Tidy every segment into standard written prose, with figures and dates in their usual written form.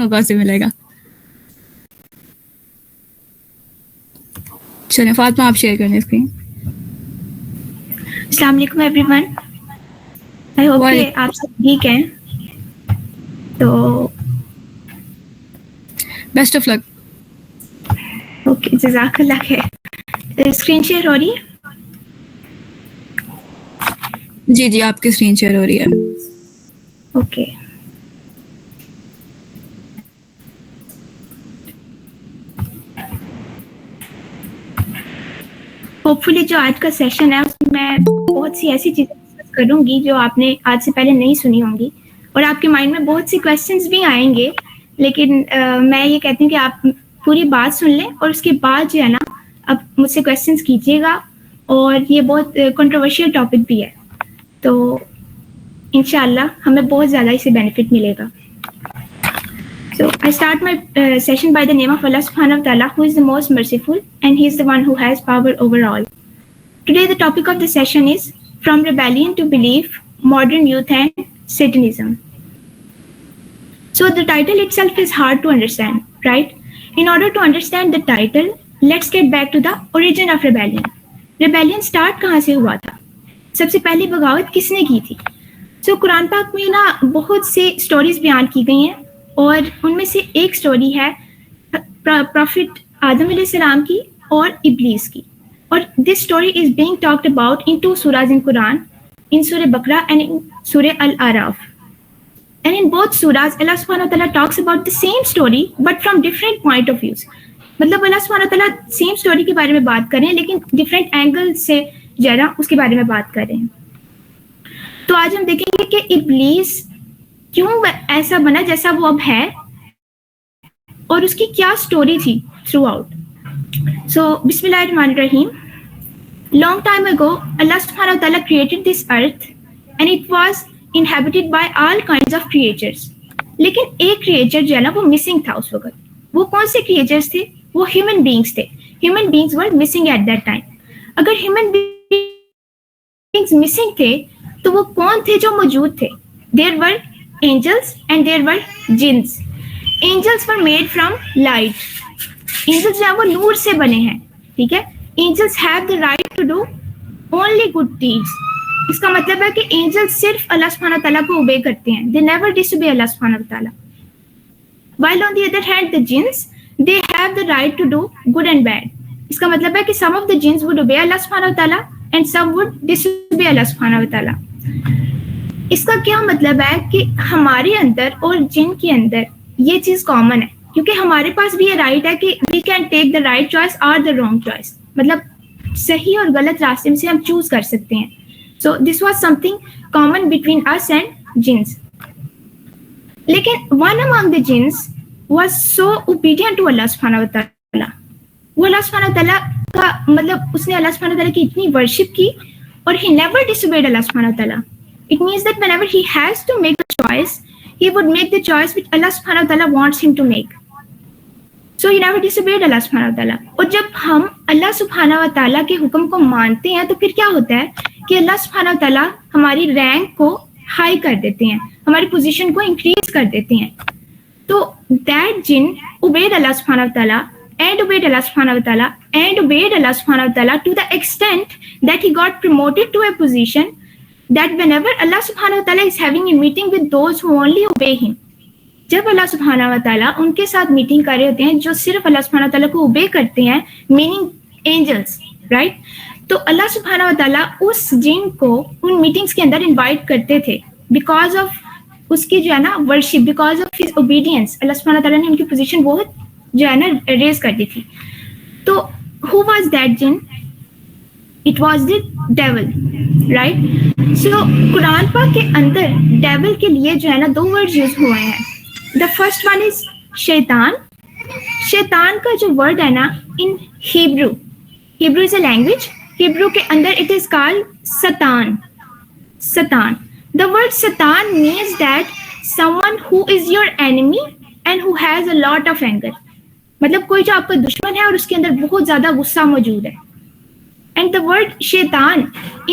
کو کہاں سے ملے گا. چلیں فاطمہ آپ شیئر کریں اسکرین. السلام علیکم ایوری ون. آئی ہوپ کہ آپ سب ٹھیک ہیں. تو بیسٹ آف لک. اوکے جزاک اللہ خیر. اسکرین شیئر ہو رہی ہے؟ جی آپ کی اسکرین شیئر ہو رہی ہے. اوکے. ہوپ فلی جو آج کا سیشن ہے اس میں میں بہت سی ایسی چیزیں ڈسکس کروں گی جو آپ نے آج سے پہلے نہیں سنی ہوں گی, اور آپ کے مائنڈ میں بہت سی کویسچنز بھی آئیں گے, لیکن میں یہ کہتی ہوں کہ آپ پوری بات سن لیں اور اس کے بعد جو ہے نا اب مجھ سے کویسچنز کیجیے گا. اور یہ بہت کنٹروورشیل ٹاپک بھی ہے, تو انشاءاللہ ہمیں بہت زیادہ اس سے بینیفٹ ملے گا. So I start my session by the name of Allah subhanahu wa ta'ala, who is the most merciful and he is the one who has power over all. Today the topic of the session is From Rebellion to Belief, Modern Youth and Satanism. So the title itself is hard to understand, right? In order to understand the title, let's get back to the origin of rebellion. Rebellion start کہاں سے ہوا تھا؟ سب سے پہلی بغاوت کس نے کی تھی؟ So قرآن پاک میں نا بہت سے سٹوریز بیان کی گئی ہیں, اور ان میں سے ایک سٹوری ہے پروفٹ آدم علیہ السلام کی اور ابلیس کی. اور this story is being talked about in 2 surahs in Quran, in Surah Baqarah and in Surah Al-Araf. And in both surahs, Allah subhanahu wa ta'ala talks about the same story but from different point of views. مطلب اللہ سبحانہ wa ta'ala same story کے بارے میں بات کر رہے ہیں لیکن different angle سے جو ہے نا اس کے بارے میں بات کر رہے ہیں. تو آج ہم دیکھیں گے کہ ابلیس کیوں ایسا بنا جیسا وہ اب ہے, اور اس کی کیا سٹوری تھی تھرو آؤٹ. سو بسم اللہ الرحمن الرحیم. Long time ago, Allah subhanahu wa ta'ala created this earth and it was inhabited by all kinds of creatures. لیکن ایک کریچر جو ہے نا وہ مسنگ تھا اس وقت. وہ کون سے کریچرز تھے؟ وہ ہیومن بینگس تھے. Human beings were missing at that time. اگر ہیومن بینگس مسنگ تھے تو وہ کون تھے جو موجود تھے؟ There were angels and there were jinns. Angels were made from light. Angels جو ہے وہ نور سے بنے ہیں, ٹھیک ہے. Angels have the right to do only good deeds. اس کا مطلب ہے کہ angels صرف اللہ سبحانہ تعالیٰ کو obey کرتے ہیں. They never disobey اللہ سبحانہ تعالیٰ. While on the other hand the jinns, they have the right to do good and bad. اس کا مطلب ہے کہ some of the jinns would obey اللہ سبحانہ تعالیٰ and some would disobey اللہ سبحانہ تعالیٰ. اس کا کیا مطلب ہے کہ ہمارے اندر اور جن کے اندر یہ چیز کامن ہے, کیونکہ ہمارے پاس بھی یہ رائٹ ہے کہ we can take the right choice اور دا رانگ چوائس, مطلب صحیح اور غلط راستے میں سے ہم چوز کر سکتے ہیں. So this was something common between us and jinns. لیکن one among the jinns was so obedient to Allah سبحانہ و تعالیٰ. وہ اللہ سبحانہ تعالیٰ کا مطلب اس نے اللہ سبحانہ تعالیٰ کی اتنی ورشپ کی اور ہی نیور ڈسوبیڈ اللہ سبحانہ تعالیٰ. It means that whenever he has to make a choice, he would make the choice which Allah subhanahu wa ta'ala wants him to make. So he never disobeyed Allah subhanahu wa ta'ala. اور جب ہم اللہ سبحانہ و تعالیٰ کے حکم کو مانتے ہیں تو پھر کیا ہوتا ہے کہ اللہ سبحانہ و تعالیٰ ہماری رینک کو ہائی کر دیتے ہیں, ہماری پوزیشن کو انکریز کر دیتے ہیں. تو that jinn obeyed Allah subhanahu wa ta'ala and obeyed Allah subhanahu wa ta'ala and obeyed Allah subhanahu wa ta'ala to the extent that he got promoted to a position that whenever Allah subhanahu wa ta'ala is having a meeting with those who only obey him, جب اللہ سبحانہ و تعالیٰ ان کے ساتھ meeting کر رہے ہوتے ہیں جو صرف اللہ سبحانہ و تعالیٰ کو اوبے کرتے ہیں, میننگ اینجلس, رائٹ. تو اللہ سبحانہ و تعالیٰ اس جن کو ان میٹنگس کے اندر انوائٹ کرتے تھے بیکاز آف اس کی جو ہے نا worship, because of his obedience. Allah سبحانہ و تعالیٰ نے ان کی پوزیشن بہت جو ہے نا ریز کر دی تھی. تو who was that jinn? It was the devil, right? So قرآن پاک کے اندر devil کے لیے جو ہے نا 2 words یوز ہوئے ہیں. The first one is شیطان. شیطان کا جو ورڈ ہے نا in Hebrew is a language. Hebrew کے اندر it is called Satan. Satan. The word Satan means that someone who is your enemy and who has a lot of anger. مطلب کوئی جو آپ کا دشمن ہے اور اس کے اندر بہت زیادہ غصہ موجود ہے. And the word shaitan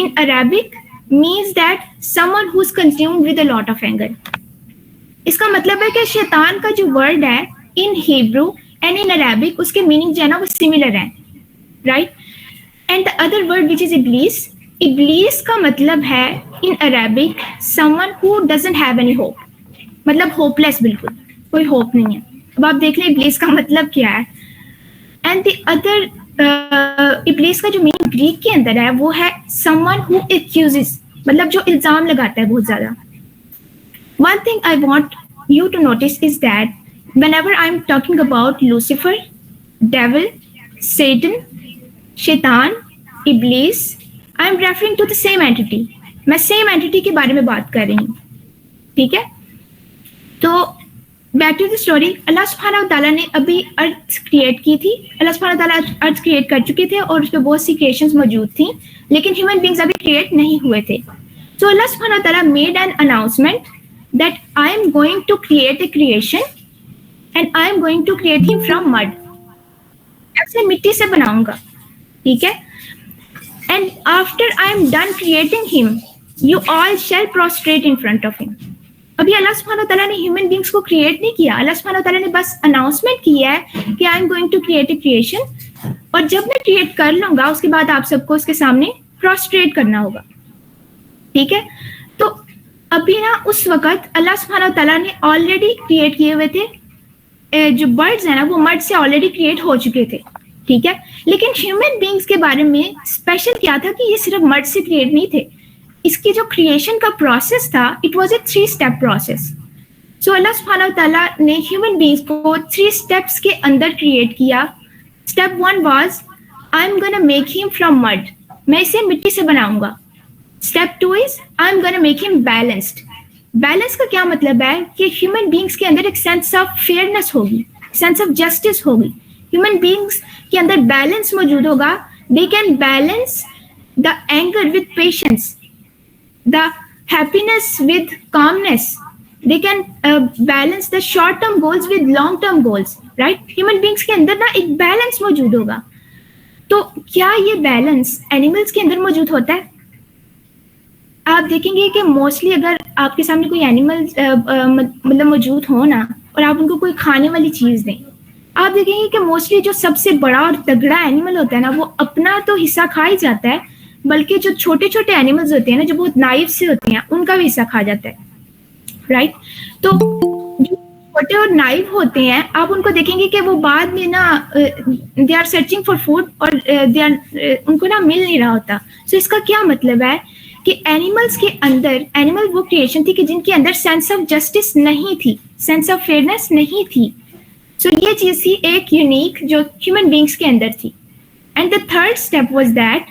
in Arabic means that someone who's consumed with a lot of anger. اس کا مطلب ہے کہ شیطان کا جو ورڈ ہے in Hebrew and in Arabic اس کے میننگ جو ہے نا وہ سملر ہیں, right. And the other word which is Iblis, Iblis کا مطلب ہے in Arabic someone who doesn't have any hope, مطلب ہوپ لیس, بالکل کوئی ہوپ نہیں ہے. اب آپ دیکھ لیں ابلیس کا مطلب کیا ہے. اینڈ دی ادر ابلیس کا جو میننگ گریک کے اندر ہے وہ ہے سم ون ہو ایکیوزز, مطلب جو الزام لگاتا ہے بہت زیادہ. One thing I want you to notice is that whenever I'm talking about Lucifer, devil, Satan, Shaitan, Iblis, I'm referring to the same entity. میں same entity کے بارے میں بات کر رہی ہوں, ٹھیک ہے. تو بیک ٹو دی اسٹوری, اللہ سبحانہ وتعالیٰ نے ابھی ارتھ کریٹ کی تھی. اللہ سبحانہ وتعالیٰ ارتھ کریٹ کر چکے تھے اور اس پہ بہت سی کریشنز موجود تھیں, لیکن ہیومن بینگز ابھی کریٹ نہیں ہوئے تھے. تو اللہ سبحانہ وتعالیٰ made an announcement that I am going to create a creation and I am going to create him from mud. ایسے مٹی سے بناؤں گا, ٹھیک ہے. And after I am done creating him, you all shall prostrate in front of him. ابھی اللہ سبحانہ تعالیٰ نے ہیومن بینگس کو کریٹ نہیں کیا, اللہ سبحانہ تعالیٰ نے بس اناؤنسمنٹ کیا ہے کہ I am going to create a creation, اور جب میں کریٹ کر لوں گا اس کے بعد آپ سب کو اس کے سامنے پروسٹریٹ کرنا ہوگا, ٹھیک ہے. تو ابھی نا اس وقت اللہ سبحانہ تعالیٰ نے آلریڈی کریٹ کیے ہوئے تھے, جو برڈز ہیں نا وہ مرد سے آلریڈی کریٹ ہو چکے تھے, ٹھیک ہے. لیکن ہیومن بینگس کے بارے میں اسپیشل کیا تھا کہ یہ صرف مرد سے کریٹ نہیں تھے, اس کی جو کریشن کا پروسیس تھا it was a 3 step process. So Allah سبحانہ تعالیٰ نے ہیومن بینگس کو 3 اسٹیپس کے اندر کریٹ کیا. Step 1 was I am gonna make him from mud, میں اسے مٹی سے بناؤں گا. Step 2 is I'm gonna make him balanced. Balance کا کیا مطلب ہے کہ ہیومن بینگس کے اندر ایک سینس آف فیئرنس ہوگی, سینس آف جسٹس ہوگی. ہیومن بینگس کے اندر بیلنس موجود ہوگا. They can balance the anger with patience, the happiness with calmness. They can balance the short term goals with long term goals, right? Human beings کے اندر نا ایک balance موجود ہوگا. تو کیا یہ بیلنس اینیملس کے اندر موجود ہوتا ہے؟ آپ دیکھیں گے کہ موسٹلی اگر آپ کے سامنے کوئی اینیمل مطلب موجود ہو نا اور آپ ان کو کوئی کھانے والی چیز دیں, آپ دیکھیں گے کہ موسٹلی جو سب سے بڑا اور تگڑا اینیمل ہوتا ہے نا وہ اپنا تو حصہ کھا ہی جاتا ہے, بلکہ جو چھوٹے چھوٹے اینیملز ہوتے ہیں نا جو بہت نائف سے ہوتے ہیں ان کا بھی حصہ کھا جاتا ہے, رائٹ. تو جو چھوٹے اور نائف ہوتے ہیں آپ ان کو دیکھیں گے کہ وہ بعد میں نا they are searching for food اور ان کو نا مل نہیں رہا ہوتا. سو اس کا کیا مطلب ہے کہ اینیملس کے اندر, اینیمل وہ کریشن تھی کہ جن کے اندر سینس آف جسٹس نہیں تھی, سینس آف فیئرنس نہیں تھی. سو یہ چیز تھی ایک یونیک جو ہیومن بینگس کے اندر تھی. And the third step was that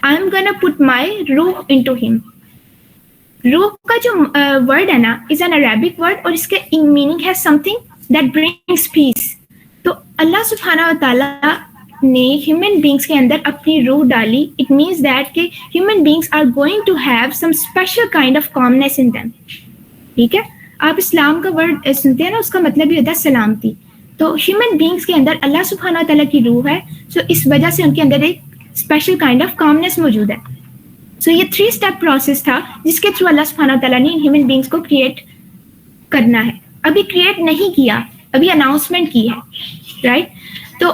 I am gonna put my روح انٹو ہم. روح کا جو ورڈ ہے نا از این عربک ورڈ اور اس کے میننگ ہے سم تھنگ دیٹ برنگس پیس. تو اللہ سبحانہ و تعالیٰ نے ہیومن بینگس کے اندر اپنی روح ڈالی. اٹ مینس دیٹ کہ human beings are going to have some special kind of commons in them, ٹھیک ہے. آپ اسلام کا ورڈ سنتے ہیں نا, اس کا مطلب یہ ہوتا ہے سلامتی. تو ہیومن بینگس کے اندر اللہ سبحانہ تعالیٰ کی روح ہے, سو اس وجہ سے ان کے اندر ایک اسپیشل کائنڈ آف کامنس موجود ہے. سو یہ 3 اسٹیپ پروسیس تھا جس کے تھرو اللہ سبحانہ تعالیٰ نے ہیومن بینگس کو کریٹ کرنا ہے. ابھی کریٹ نہیں کیا, ابھی اناؤنسمنٹ کی ہے, رائٹ. تو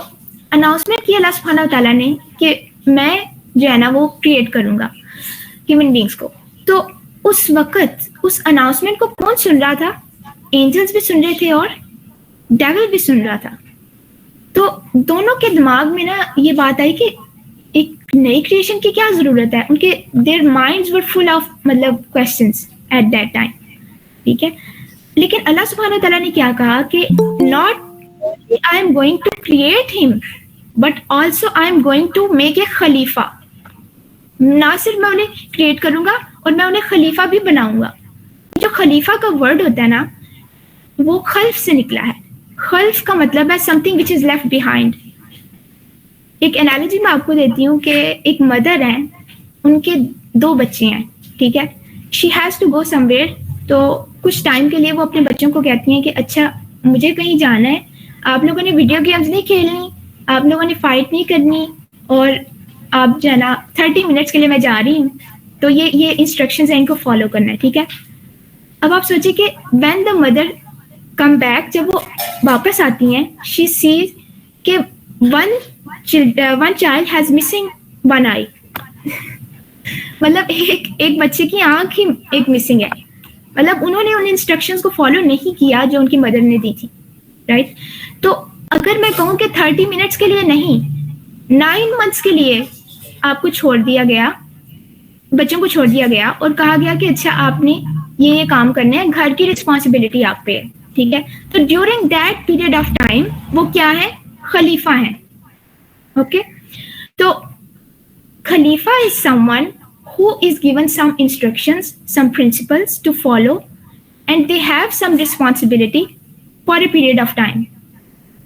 اناؤنسمنٹ کی اللہ سبحانہ تعالیٰ نے کہ میں جو ہے نا وہ کریٹ کروں گا ہیومن بینگس کو. تو اس وقت اس اناؤنسمنٹ کو کون سن رہا تھا؟ اینجلس بھی سن رہے تھے اور ڈیول بھی سن رہا تھا. تو دونوں کے دماغ میں نا یہ بات آئی کہ ایک نئی کریشن کی کیا ضرورت ہے. ان کے دیر مائنڈز ور فل آف مطلب کوشچنس ایٹ دیٹ ٹائم, ٹھیک ہے. لیکن اللہ سبحانہ تعالیٰ نے کیا کہا کہ not I am going to create him, but also I am going to make a خلیفہ. نہ صرف میں انہیں کریٹ کروں گا اور میں انہیں خلیفہ بھی بناؤں گا. جو خلیفہ کا ورڈ ہوتا ہے نا وہ خلف سے نکلا ہے. خلف کا مطلب ہے something which is left behind. ایک انالوجی میں آپ کو دیتی ہوں کہ ایک مدر ہے, ان کے 2 بچے ہیں, ٹھیک ہے. she has to go somewhere, تو کچھ ٹائم کے لیے وہ اپنے بچوں کو کہتی ہیں کہ اچھا مجھے کہیں جانا ہے, آپ لوگوں نے ویڈیو گیمز نہیں کھیلنی, آپ لوگوں نے فائٹ نہیں کرنی, اور آپ جو ہے نا 30 منٹس کے لیے میں جا رہی ہوں, تو یہ انسٹرکشنز ہیں, ان کو فالو کرنا ہے, ٹھیک ہے. اب آپ سوچیں کہ when the mother come back, جب وہ واپس آتی ہیں, she sees کہ one child has missing one eye. مطلب ایک بچے کی آنکھ ہی ایک مسنگ ہے. مطلب انہوں نے ان انسٹرکشنز کو فالو نہیں کیا جو ان کی مدر نے دی تھی, رائٹ. تو اگر میں کہوں کہ 30 منٹس کے لیے نہیں, 9 months کے لیے آپ کو چھوڑ دیا گیا, بچوں کو چھوڑ دیا گیا اور کہا گیا کہ اچھا آپ نے یہ کام کرنا ہے, گھر کی رسپانسبلٹی آپ پہ ہے, ٹھیک ہے. تو during that period of time وہ کیا ہے, خلیفہ ہیں. اوکے, تو خلیفہ is someone who is given some instructions, some principles to follow, and they have some responsibility for a period of time.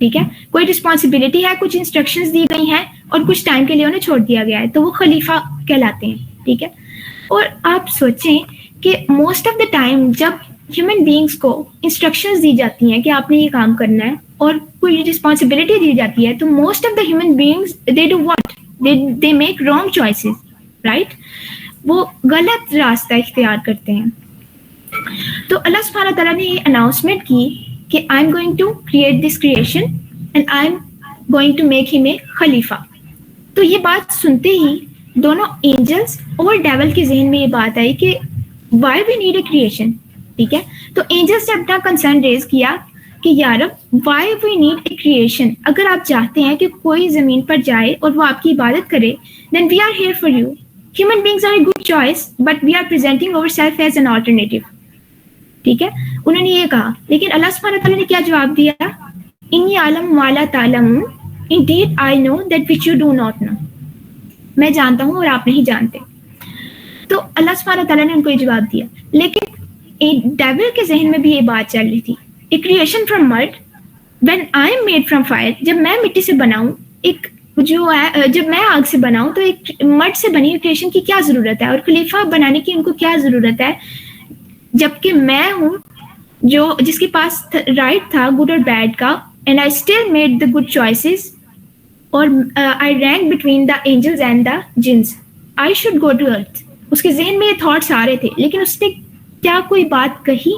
ٹھیک ہے, کوئی رسپانسبلٹی ہے, کچھ انسٹرکشنز دی گئی ہیں اور کچھ ٹائم کے لیے انہیں چھوڑ دیا گیا ہے, تو وہ خلیفہ کہلاتے ہیں. ٹھیک ہے. اور آپ سوچیں کہ موسٹ آف دا ٹائم جب ہیومن بینگس کو انسٹرکشنز دی جاتی ہیں کہ آپ نے یہ کام کرنا ہے اور کوئی رسپانسبلٹی دی جاتی ہے, تو most of the human beings they do what, they make wrong choices, right. وہ غلط راستہ اختیار کرتے ہیں. تو اللہ سبحانہ تعالیٰ نے یہ اناؤنسمنٹ کی کہ I am going to create this creation and I am going to make him a خلیفہ. تو یہ بات سنتے ہی دونوں اینجلس اور ڈیول کے ذہن میں یہ بات آئی کہ why we need a creation. ٹھیک ہے, تو اینجلس نے اپنا کنسرن ریز کیا کہ یا رب why we need a creation, اگر آپ چاہتے ہیں کہ کوئی زمین پر جائے اور وہ آپ کی عبادت کرے, then we are here for you. Human beings are a good choice, but we are presenting ourselves as an alternative. ٹھیک ہے, انہوں نے یہ کہا. لیکن اللہ سبحانہ تعالیٰ نے کیا جواب دیا, انی اعلم ما لا تعلمون, indeed I know that which you do not know. میں جانتا ہوں اور آپ نہیں جانتے. تو اللہ سبحانہ تعالیٰ نے ان کو یہ جواب دیا. لیکن ڈیول کے ذہن میں بھی یہ بات چل رہی تھی, a creation from mud, when I am made from fire, جب میں مٹی سے بناؤں, ایک جو ہے جب میں آگ سے بناؤں تو ایک مڈ سے بنی کریشن کی کیا ضرورت ہے, اور خلیفہ بنانے کی ان کو کیا ضرورت ہے, جبکہ میں ہوں جو جس کے پاس رائٹ تھا گڈ اور بیڈ کا, and I still made the good choices, اور I rank between the angels and the jinns, I should go to ارتھ. اس کے ذہن میں یہ تھاٹس آ رہے تھے, لیکن اس نے کیا کوئی بات کہی,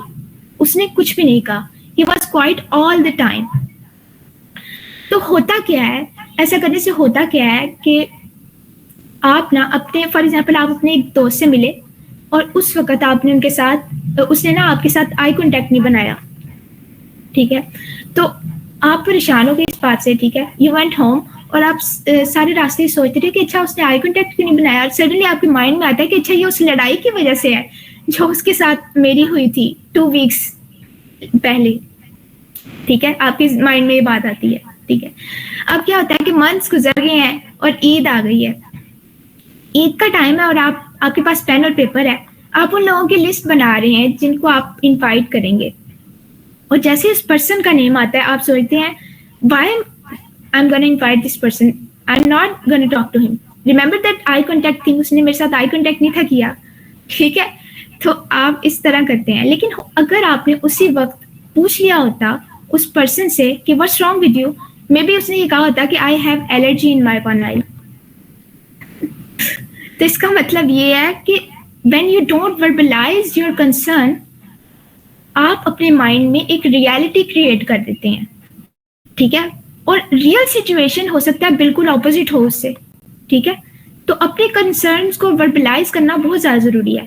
اس نے کچھ بھی نہیں کہا. He was quite all the time. تو ہوتا کیا ہے, ایسا کرنے سے ہوتا کیا ہے کہ آپ نا اپنے فار ایگزامپل آپ اپنے ایک دوست سے ملے اور اس وقت آپ نے ان کے ساتھ, اس نے نا آپ کے ساتھ آئی کانٹیکٹ نہیں بنایا. ٹھیک ہے, تو آپ پریشان ہو گئے اس بات سے. ٹھیک ہے, یو وینٹ ہوم اور آپ سارے راستے سوچتے تھے کہ اچھا اس نے آئی کانٹیکٹ کیوں نہیں بنایا, اور سڈنلی آپ کے مائنڈ میں آتا ہے کہ اچھا یہ اس لڑائی کی وجہ سے ہے جو اس کے ساتھ میری ہوئی تھی 2 weeks پہلے. ٹھیک ہے, آپ کے مائنڈ میں یہ بات آتی ہے. ٹھیک ہے, اب کیا ہوتا ہے کہ منتھس گزر گئے ہیں اور عید آ گئی ہے, عید کا ٹائم ہے اور آپ کے پاس پین اور پیپر ہے, آپ ان لوگوں کی لسٹ بنا رہے ہیں جن کو آپ انوائٹ کریں گے, اور جیسے اس پرسن کا نیم آتا ہے آپ سوچتے ہیں why I am gonna invite this person, I am not gonna talk to him, remember that I contact thing, اس نے میرے ساتھ آئی کانٹیکٹ نہیں تھا کیا. ٹھیک ہے, تو آپ اس طرح کرتے ہیں. لیکن اگر آپ نے اسی وقت پوچھ لیا ہوتا اس پرسن سے کہ what's wrong with you, may be اس نے یہ کہا ہوتا کہ I have allergy in my one eye. تو اس کا مطلب یہ ہے کہ when you don't verbalize your concern, آپ اپنے مائنڈ میں ایک ریالٹی کریٹ کر دیتے ہیں. ٹھیک ہے, اور ریئل سچویشن ہو سکتا ہے بالکل اپوزٹ ہو اس سے. ٹھیک ہے, تو اپنے کنسرنس کو وربلائز کرنا بہت زیادہ ضروری ہے.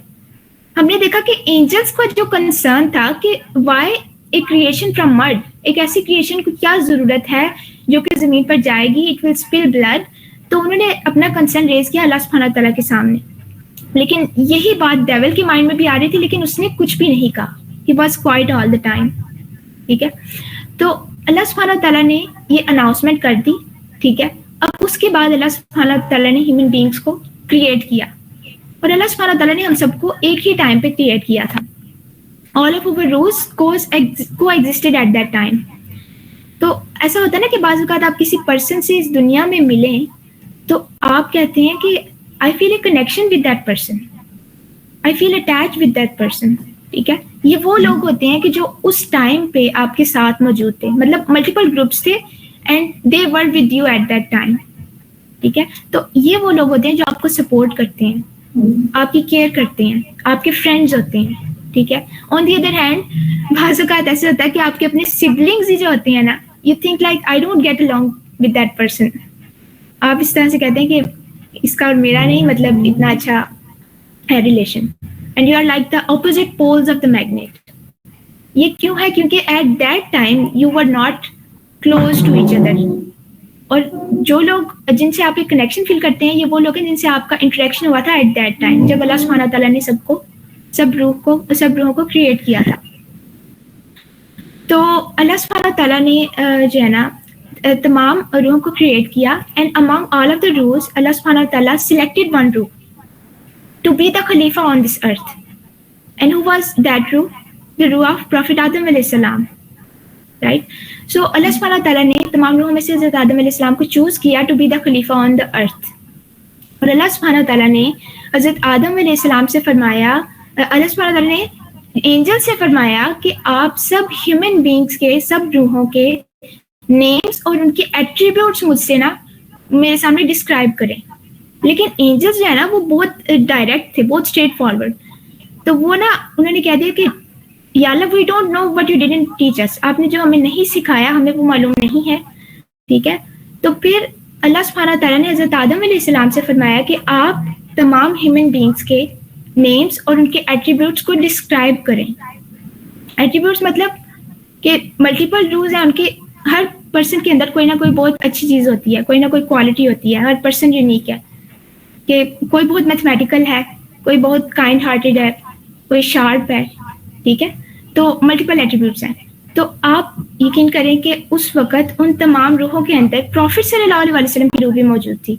ہم نے دیکھا کہ اینجلس کا جو کنسرن تھا کہ why a creation from mud, ایک ایسی کریشن کو کیا ضرورت ہے جو کہ زمین پر جائے گی, اٹ ول اسپل بلڈ. تو انہوں نے اپنا کنسرن ریز کیا اللہ سبحانہ تعالیٰ کے سامنے. لیکن یہی بات ڈیول کے مائنڈ میں بھی آ رہی تھی, لیکن اس نے کچھ بھی نہیں کہا. He was quite all the time. ٹھیک ہے, تو اللہ سبحانہ تعالیٰ نے یہ اناؤنسمنٹ کر دی. ٹھیک ہے, اب اس کے بعد اللہ سبحانہ تعالیٰ نے ہیومن بینگس کو کریٹ کیا, اور اللہ سبحانہ تعالیٰ نے ہم سب کو ایک ہی ٹائم پہ کریٹ کیا تھا. All of our rules coexisted at that time. تو ایسا ہوتا ہے نا کہ بعض اوقات آپ کسی پرسن سے اس دنیا میں ملیں تو آپ کہتے ہیں کہ I feel a connection with that person, I feel attached with that person. ٹھیک ہے, یہ وہ لوگ ہوتے ہیں کہ جو اس ٹائم پہ آپ کے ساتھ موجود تھے, مطلب ملٹیپل گروپس تھے and they were with you at that time. ٹھیک ہے, تو یہ وہ لوگ ہوتے ہیں جو آپ کو سپورٹ کرتے ہیں, آپ کی کیئر کرتے ہیں, آپ کے فرینڈز ہوتے ہیں. ٹھیک ہے. آن دی ادر ہینڈ بعض اوقات ایسے ہوتا ہے کہ آپ کے اپنے سبلنگز ہی جو ہوتے ہیں نا, you think like I don't get along with that person. آپ اس طرح سے کہتے ہیں کہ اس کا اور میرا نہیں مطلب اتنا اچھا ہے relation, and you are like the opposite poles of the magnet. یہ کیوں ہے؟ کیونکہ at that time you were not close to each other. اور جو لوگ جن سے آپ ایک کنیکشن فیل کرتے ہیں یہ وہ لوگ ہیں جن سے آپ کا انٹریکشن ہوا تھا ایٹ دیٹ ٹائم, جب اللہ سبحانہ تعالیٰ نے سب روحوں کو کریٹ کیا تھا. تو اللہ سبحانہ تعالیٰ نے جو ہے نا تمام روحوں کو کریٹ کیا, and among all of the روحز اللہ سبحانہ تعالیٰ سلیکٹڈ ون روح ٹو بی دا خلیفہ on this earth. And who was that روح؟ دا روح آف پروفیٹ آدم علیہ السلام, رائٹ. سو اللہ سبحانہ تعالیٰ نے تمام روحوں میں سے حضرت آدم علیہ السلام کو چوز کیا ٹو بی دا خلیفہ آن دا ارتھ. اور اللہ سبحانہ تعالیٰ نے حضرت آدم علیہ السلام سے فرمایا, اللہ سبحانہ تعالیٰ نے اینجل سے فرمایا کہ آپ سب ہیومن بینگس کے, سب روحوں کے نیمز اور ان کے ایٹریبیوٹس مجھ سے نا میرے سامنے ڈسکرائب کریں. لیکن اینجلس جو ہے نا وہ بہت ڈائریکٹ تھے, بہت اسٹریٹ فارورڈ. تو وہ نا انہوں نے کہہ دیا کہ یا Allah we don't know what you didn't teach us, آپ نے جو ہمیں نہیں سکھایا ہمیں وہ معلوم نہیں ہے. ٹھیک ہے. تو پھر اللہ سبحانہ تعالیٰ نے حضرت آدم علیہ السلام سے فرمایا کہ آپ تمام ہیومن بینگس کے نیمز اور ان کے ایٹریبیوٹس کو ڈسکرائب کریں. ایٹریبیوٹس مطلب کہ ملٹیپل روز ہیں ان کے, ہر پرسن کے اندر کوئی نہ کوئی بہت اچھی چیز ہوتی ہے, کوئی نہ کوئی کوالٹی ہوتی ہے, ہر پرسن یونیک ہے. کہ کوئی بہت میتھمیٹیکل ہے, کوئی بہت کائنڈ ہارٹیڈ ہے, کوئی شارپ ہے. ٹھیک ہے. تو ملٹیپل ایٹریبیوٹس ہیں. تو آپ یقین کریں کہ اس وقت ان تمام روحوں کے اندر پروفٹ صلی اللہ علیہ وسلم کی روح بھی موجود تھی,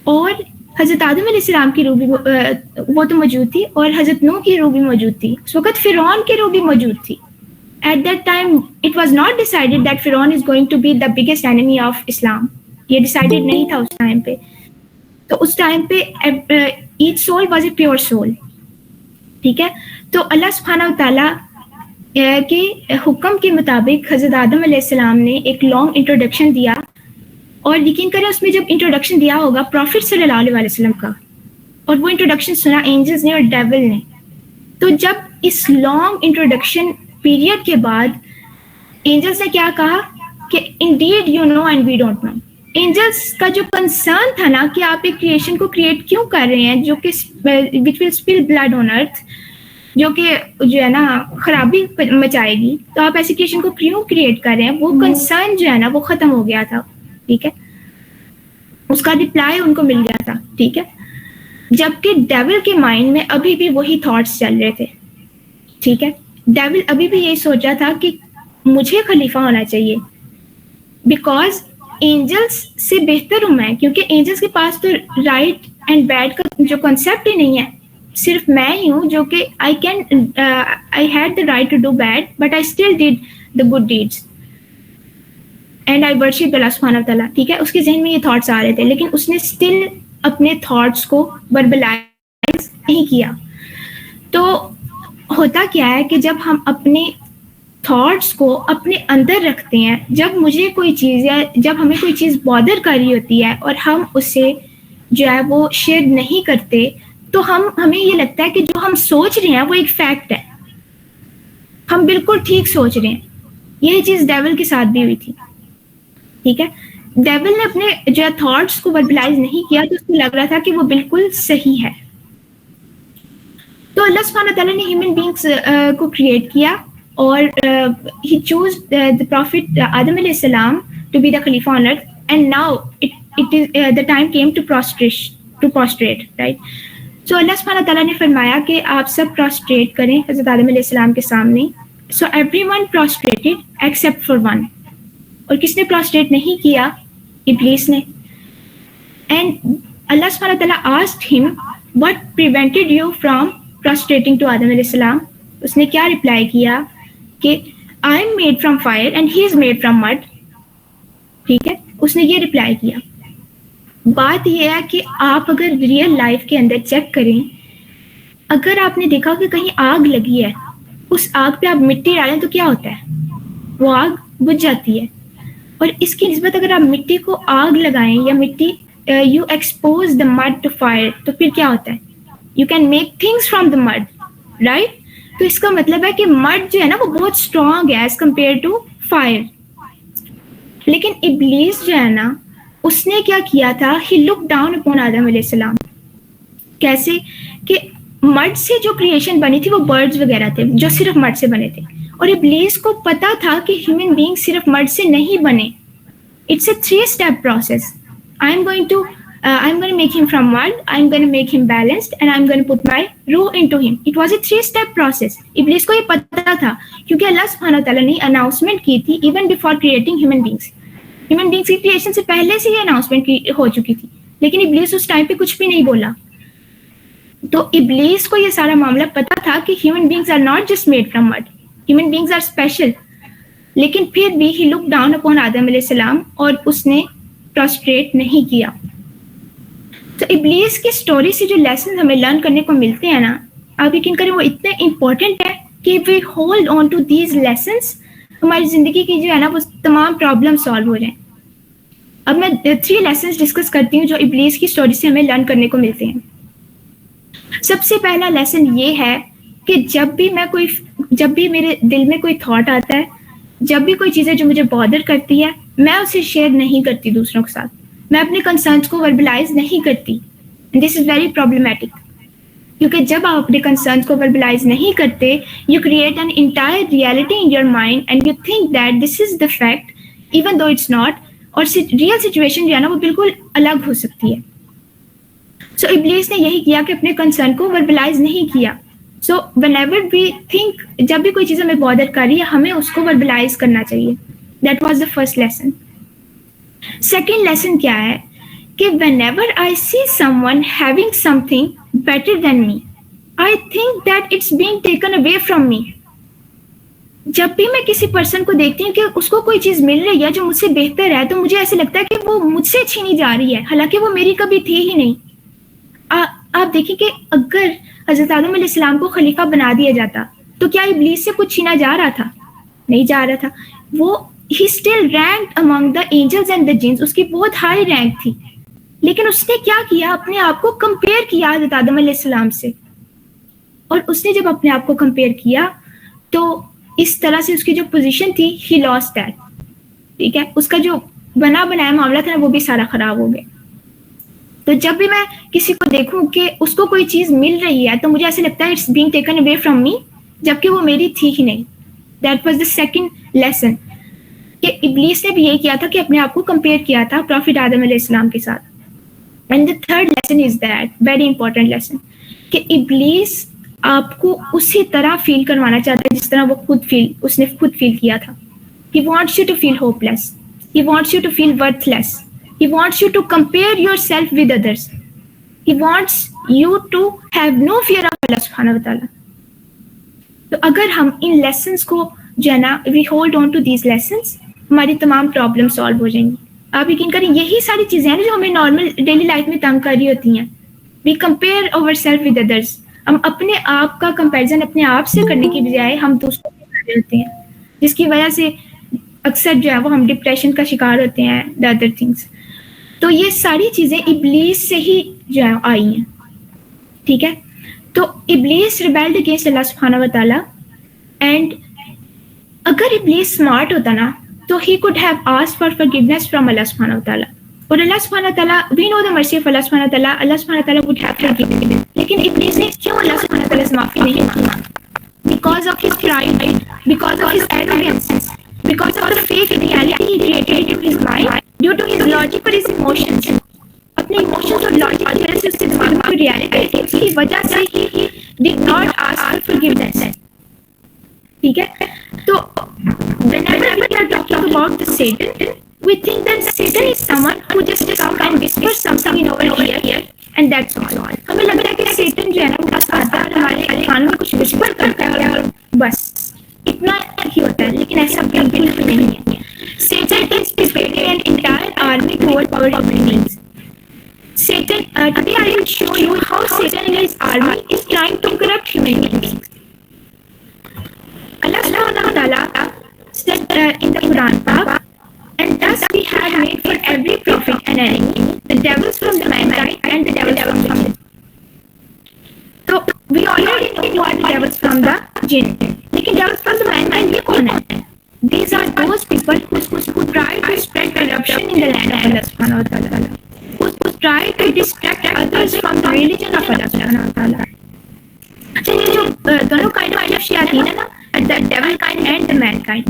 اور حضرت آدم علیہ السلام کی روح بھی وہ تو موجود تھی, اور حضرت نوح کی روح بھی موجود تھی. اس وقت فرعون کی روح بھی موجود تھی. At that time it was not decided that Pharaoh is going to be the biggest enemy of Islam. یہ decided نہیں تھا اس ٹائم پہ. تو اس ٹائم پہ each soul was a pure soul. ٹھیک ہے. تو اللہ سبحانہ تعالیٰ کے حکم کے مطابق حضرت آدم علیہ السلام نے ایک لانگ انٹروڈکشن دیا, اور یقین کریں اس میں جب انٹروڈکشن دیا ہوگا پروفٹ صلی اللہ علیہ وسلم کا, اور وہ انٹروڈکشن سنا اینجلز نے اور ڈیول نے. تو جب اس لانگ انٹروڈکشن پیریڈ کے بعد اینجلس نے کیا کہا کہ indeed you know and we don't know. Angels کا جو کنسرن تھا نا کہ آپ ایک کریشن کو کریٹ کیوں کر رہے ہیں جو کہ وچ ول اسپل بلڈ آن ارتھ, جو کہ جو ہے نا خرابی مچائے گی, تو آپ ایسی کریشن کو کیوں کریٹ کر رہے ہیں, وہ کنسرن جو ہے نا وہ ختم ہو گیا تھا. ٹھیک ہے. اس کا رپلائی ان کو مل گیا تھا. ٹھیک ہے. جبکہ ڈیول کے مائنڈ میں ابھی بھی وہی تھاٹس چل رہے تھے. ٹھیک ہے. ڈیول ابھی بھی یہی سوچ رہا تھا کہ مجھے خلیفہ ہونا چاہیے, بیکاز اینجلس سے بہتر ہوں میں, کیونکہ اینجلس کے پاس تو رائٹ اینڈ بیڈ کا جو کنسیپٹ ہی نہیں ہے, صرف میں ہی ہوں جو کہ I had the right to do bad but I still did the good deeds and I worship Allah سبحانہ تعالیٰ. ٹھیک ہے. اس کے ذہن میں یہ تھاٹس آ رہے تھے, لیکن اس نے اسٹل اپنے تھاٹس کو وربلائز نہیں کیا. تو ہوتا کیا ہے کہ جب ہم اپنے تھاٹس کو اپنے اندر رکھتے ہیں, جب مجھے کوئی چیز یا جب ہمیں کوئی چیز بادر کر رہی ہوتی ہے اور ہم اسے جو ہے وہ شیئر نہیں کرتے, تو ہمیں یہ لگتا ہے کہ جو ہم سوچ رہے ہیں وہ ایک فیکٹ ہے, ہم بالکل ٹھیک سوچ رہے ہیں. یہی چیز ڈیول کے ساتھ بھی ہوئی تھی. ٹھیک ہے. ڈیول نے اپنے جو ہے تھاٹس کو وربلائز نہیں کیا, تو اس کو لگ رہا تھا کہ وہ بالکل صحیح ہے. تو اللہ سبحانہ تعالیٰ نے ہیومن بینگس کو کریٹ کیا, اور ہی چوز the prophet آدم علیہ السلام to be the Khalifa on earth, and now it is the time came to prostrate, right? So اللہ سبحانہ تعالیٰ نے فرمایا کہ آپ سب prostrate کریں حضرت آدم علیہ السلام کے سامنے. So everyone prostrated except for one. اور کس نے prostrate نہیں کیا؟ ابلیس نے. And اللہ سبحانہ تعالیٰ asked him what prevented you from prostrating to آدم علیہ السلام. اس نے کیا رپلائی کیا کہ I am made from fire and he is made from mud. ٹھیک ہے. اس نے یہ رپلائی کیا. بات یہ ہے کہ آپ اگر ریئل لائف کے اندر چیک کریں, اگر آپ نے دیکھا کہ کہیں آگ لگی ہے, اس آگ پہ آپ مٹی ڈالیں تو کیا ہوتا ہے؟ وہ آگ بجھ جاتی ہے. اور اس کی نسبت اگر آپ مٹی کو آگ لگائیں یا مٹی you expose the mud to fire, تو پھر کیا ہوتا ہے؟ You can make things from the mud, right? تو اس کا مطلب ہے کہ مرد جو ہے نا وہ بہت اسٹرانگ ہے ایز کمپیئر ٹو فائر. لیکن ابلیس جو ہے نا اس نے کیا کیا تھا, ہی لک ڈاؤن اپون آدم علیہ السلام. کیسے کہ مرد سے جو کریشن بنی تھی وہ برڈز وغیرہ تھے جو صرف مرد سے بنے تھے, اور ابلیس کو پتا تھا کہ ہیومن بینگ صرف مرد سے نہیں بنے. It's a 3-step process. I'm going to make him from mud, I'm going to make him balanced, and I'm going to put my ruh into him. It was a 3-step process. ابلیس کو یہ پتا تھا کیونکہ اللہ سبحانہ وتعالیٰ نے announcement کی تھی even before creating human beings. Human beings کی کریشن سے پہلے سے یہ اناؤنسمنٹ ہو چکی تھی, لیکن ابلیس اس ٹائم پہ کچھ بھی نہیں بولا. تو ابلیس کو یہ سارا معاملہ پتا تھا کہ human beings are not just made from mud, human beings are special. لیکن پھر بھی ہی لک ڈاؤن اپون آدم علیہ السلام اور اس نے پروسٹریٹ نہیں کیا. تو ابلیس کی اسٹوری سے جو لیسنز ہمیں لرن کرنے کو ملتے ہیں نا, آپ یقین کریں وہ اتنے امپورٹنٹ ہے کہ we hold on to these lessons, ہماری زندگی کی جو ہے نا وہ تمام پرابلم سالو ہو جائیں. اب میں 3 لیسنس ڈسکس کرتی ہوں جو ابلیس کی اسٹوری سے ہمیں لرن کرنے کو ملتے ہیں. سب سے پہلا لیسن یہ ہے کہ جب بھی میرے دل میں کوئی تھاٹ آتا ہے, جب بھی کوئی چیزیں جو مجھے بادر کرتی ہے, میں اسے شیئر نہیں کرتی دوسروں کے ساتھ, میں اپنے کنسرنس کو وربلائز نہیں کرتی. دس از ویری پرابلمٹک, کیونکہ جب آپ اپنے کنسرنس کو وربلائز نہیں کرتے, you create an entire reality in your mind and you think that this is the fact even though it's not, اور ریئل سچویشن جو ہے نا وہ بالکل الگ ہو سکتی ہے. سو ابلیس نے یہی کیا کہ اپنے کنسرن کو وربلائز نہیں کیا. So whenever we think, جب بھی کوئی چیز ہمیں بادر کر رہی ہے ہمیں اس کو وربلائز کرنا چاہیے. That was the first lesson. Second lesson کیا ہے کہ whenever I see someone having something better than me, I think that it's being taken away from me. جب بھی میں کسی پرسن کو دیکھتی ہوں کہ اس کو کوئی چیز مل رہی ہے جو مجھ سے بہتر ہے, تو مجھے ایسے لگتا ہے کہ وہ مجھ سے چھینی جا رہی ہے, حالانکہ وہ میری کبھی تھی ہی نہیں. آپ دیکھیں کہ اگر حضرت آدم علیہ السلام کو خلیفہ بنا دیا جاتا تو کیا ابلیس سے کچھ چھینا جا رہا تھا؟ نہیں جا رہا تھا. وہ he still ranked among the angels and the جنس, اس کی بہت ہائی رینک تھی, لیکن اس نے کیا کیا, اپنے آپ کو کمپیئر کیا حضرت آدم علیہ السلام سے. اور اس نے جب اپنے آپ کو کمپیئر کیا تو اس طرح سے اس کی جو پوزیشن تھی, ہی لاسٹ دیٹ. ٹھیک ہے, اس کا جو بنا بنایا معاملہ تھا وہ بھی سارا خراب ہو گیا. تو جب بھی میں کسی کو دیکھوں کہ اس کو کوئی چیز مل رہی ہے تو مجھے ایسے لگتا ہے it's being taken away from me, جبکہ وہ میری تھی ہی نہیں. That was the second lesson کہ ابلیس نے بھی یہی کیا تھا کہ اپنے آپ کو کمپیئر کیا تھا پروفٹ آدم علیہ السلام کے ساتھ. And the third lesson is that very important lesson کہ ابلیس آپ کو اسی طرح فیل کروانا چاہتا ہے جس طرح اس نے خود فیل کیا تھا. He wants you to feel hopeless. He wants you to feel worthless. He wants you to compare yourself with others. He wants you to have no fear of Allah subhanahu wa ta'ala. تو اگر ہم ان lessons کو جو ہے نا we hold on to these lessons, ہماری تمام problem solve ہو جائیں گی. آپ یقین کریں یہی ساری چیزیں ہیں جو ہمیں نارمل ڈیلی لائف میں تنگ کر رہی ہوتی ہیں. We compare ourselves with others. ہم اپنے آپ کا کمپیریزن اپنے آپ سے کرنے کی بجائے ہم دوسروں سے کر رہے ہوتے ہیں, جس کی وجہ سے اکثر جو ہے وہ ہم ڈپریشن کا شکار ہوتے ہیں, the other things. تو یہ ساری چیزیں ابلیس سے ہی جو ہے آئی ہیں. ٹھیک ہے, تو ابلیس ریبیلڈ اگینسٹ اللہ سبحانہ و تعالیٰ, اینڈ اگر ابلیس اسمارٹ ہوتا نا تو ہی could have asked for forgiveness from اللہ سبحانہ و تعالیٰ. اور اللہ سبحانہ تعالیٰ, we know the mercy of اللہ سبحانہ تعالیٰ, اللہ سبحانہ تعالیٰ would have forgiven him. لیکن ابلیس نے کیوں اللہ سبحانہ تعالیٰ سے معافی نہیں کی؟ Because of his pride, because of his arrogance, because of the fake reality he created in his mind, due to his logic or his emotions. اپنے emotions اور logic کی وجہ سے اس کے دماغ میں کوئی reality تھی, اس کی وجہ سے he did not ask for forgiveness. ٹھیک ہے, تو whenever we are talking about the Satan, we think that Satan is someone who just come and whisper something in our ear and that's all. ہمیں لگتا ہے کہ Satan جو ہے نا وہ بس آتا ہے ہمارے کانوں میں کچھ whisper کرتا ہے اور بس اتنا ہی ہوتا ہے, لیکن ایسا بالکل بھی نہیں ہے. Satan is preparing an entire army toward our human beings. Satan, today I will show you how Satan and his army is trying to corrupt human beings. Allah subhanahu wa ta'ala said in the Quran Pak, and thus we had made for every prophet an enemy, the devils from the mankind and the devils from the. So we already know who are the devils from the jinn. لیکن devils from the mankind یہ کون ہے؟ These are those people who try to spread corruption in the land of Allah subhanahu wa ta'ala, who try to distract others from the religion of Allah subhanahu wa ta'ala. اچھا یہ جو دونوں kind of شیاطین ہے نا, the devil kind and the mankind,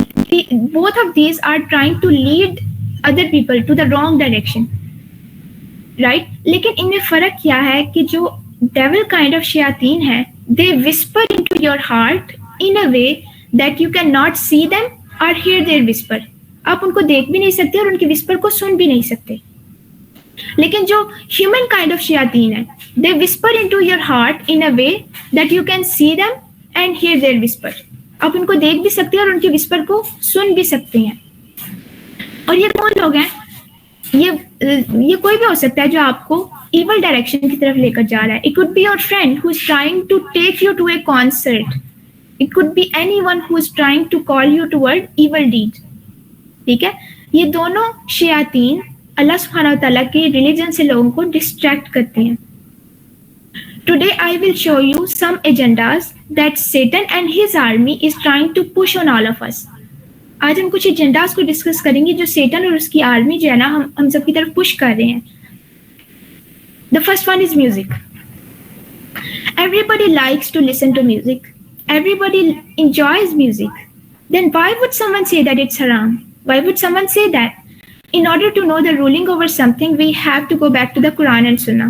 both of these are trying to lead other people to the wrong direction, right? لیکن ان میں فرق کیا ہے کہ جو devil kind of شیاطین ہیں, they whisper into your heart in a way that you cannot see them or hear their whisper. آپ ان کو دیکھ بھی نہیں سکتے اور ان کے whisper کو سن بھی نہیں سکتے. لیکن جو human kind of شیاطین ہیں, they whisper into your heart in a way that you can see them and hear their whisper. آپ ان کو دیکھ بھی سکتے ہیں اور ان کے whisper کو سن بھی سکتے ہیں. اور یہ کون لوگ ہیں؟ یہ کوئی بھی ہو سکتا ہے جو آپ کو ایول ڈائریکشن کی طرف لے کر جا رہا ہے. It could be your friend who is trying to take you to a concert. It could be anyone who is trying to call you toward evil deeds. ٹھیک ہے, یہ دونوں شیاطین اللہ سبحانہ و تعالیٰ کے ریلیجن سے لوگوں کو ڈسٹریکٹ کرتے ہیں. Today I will show you some agendas that Satan and his army is trying to push on all of us. آج ہم کچھ ایجنڈاز کو ڈسکس کریں گے جو سیٹن اور اس کی آرمی جو ہے نا ہم سب کی طرف پش کر رہے ہیں. The first one is music. Everybody likes to listen to music. Everybody enjoys music. Then why would someone say that it's haram? Why would someone say that? In order to know the ruling over something, we have to go back to the Quran and Sunnah.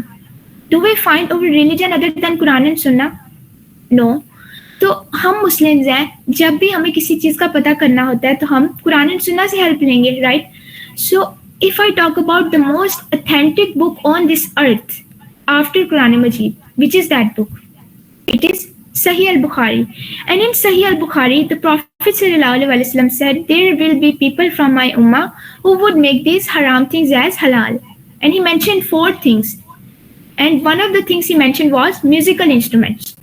Do we find our religion other than Quran and Sunnah? No. تو ہم Muslims ہیں, جب بھی ہمیں کسی چیز کا پتہ کرنا ہوتا ہے تو ہم قرآن و سنہ سے ہیلپ لیں گے, right? So if I talk about the most authentic book on this earth after Quran Majid, which is that book? It is Sahih al-Bukhari. And in Sahih al-Bukhari, the Prophet sallallahu alaihi wasallam said, there will be people from my ummah who would make these haram things as halal. And he mentioned 4 things. And one of the things he mentioned was musical instruments.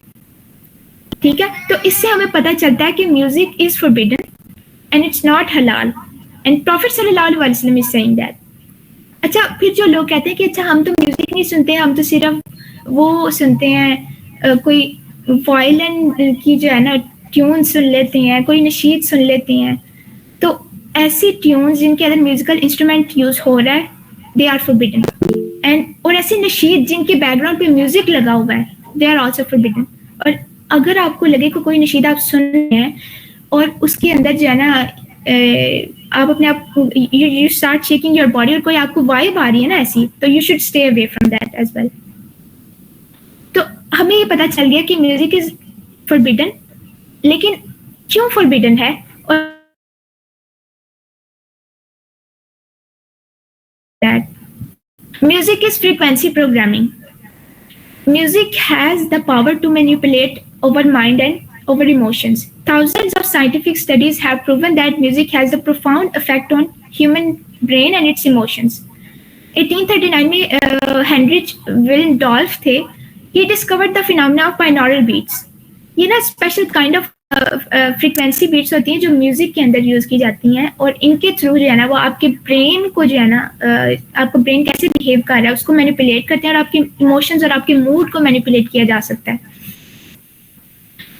ٹھیک ہے, تو اس سے ہمیں پتہ چلتا ہے کہ music is forbidden and it's not حلال, اینڈ پروفیٹ صلی اللہ علیہ وسلم از سیئنگ دیٹ. اچھا پھر جو لوگ کہتے ہیں کہ اچھا ہم تو میوزک نہیں سنتے, ہم تو صرف وہ سنتے ہیں کوئی وائلن کی جو ہے نا ٹیون سن لیتے ہیں, کوئی نشید سن لیتے ہیں, تو ایسی ٹیونز جن کے اندر میوزیکل انسٹرومنٹ یوز ہو رہا ہے دے آر فوربیڈن. اینڈ اور ایسی نشید جن کے بیک گراؤنڈ پہ میوزک لگا ہوا ہے دے آر آلسو فوربیڈن. اور اگر آپ کو لگے کہ کوئی نشید آپ سن رہے ہیں اور اس کے اندر جو ہے نا آپ اپنے آپ you start shaking your body اور کوئی آپ کو وائب آ رہی ہے نا ایسی, تو you should stay away from that as well. تو ہمیں یہ پتہ چل گیا کہ میوزک از فوربیڈن, لیکن کیوں فوربیڈن ہے؟ اور music is frequency programming. Music has the power to manipulate our mind and our emotions. Thousands of scientific studies have proven that music has a profound effect on human brain and its emotions. 1839 میں ہینریچ ویلندورف تھے, he discovered the phenomena of binaural beats. یہ نا special kind of frequency beats ہوتی ہیں جو music کے اندر use کی جاتی ہیں, اور ان کے تھرو جو ہے نا وہ آپ کے برین کو جو ہے نا آپ کا برین کیسے بہیو کر رہا ہے اس کو مینیپولیٹ کرتے ہیں, اور آپ کے ایموشنز اور آپ کے موڈ کو مینیپولیٹ کیا جا سکتا ہے.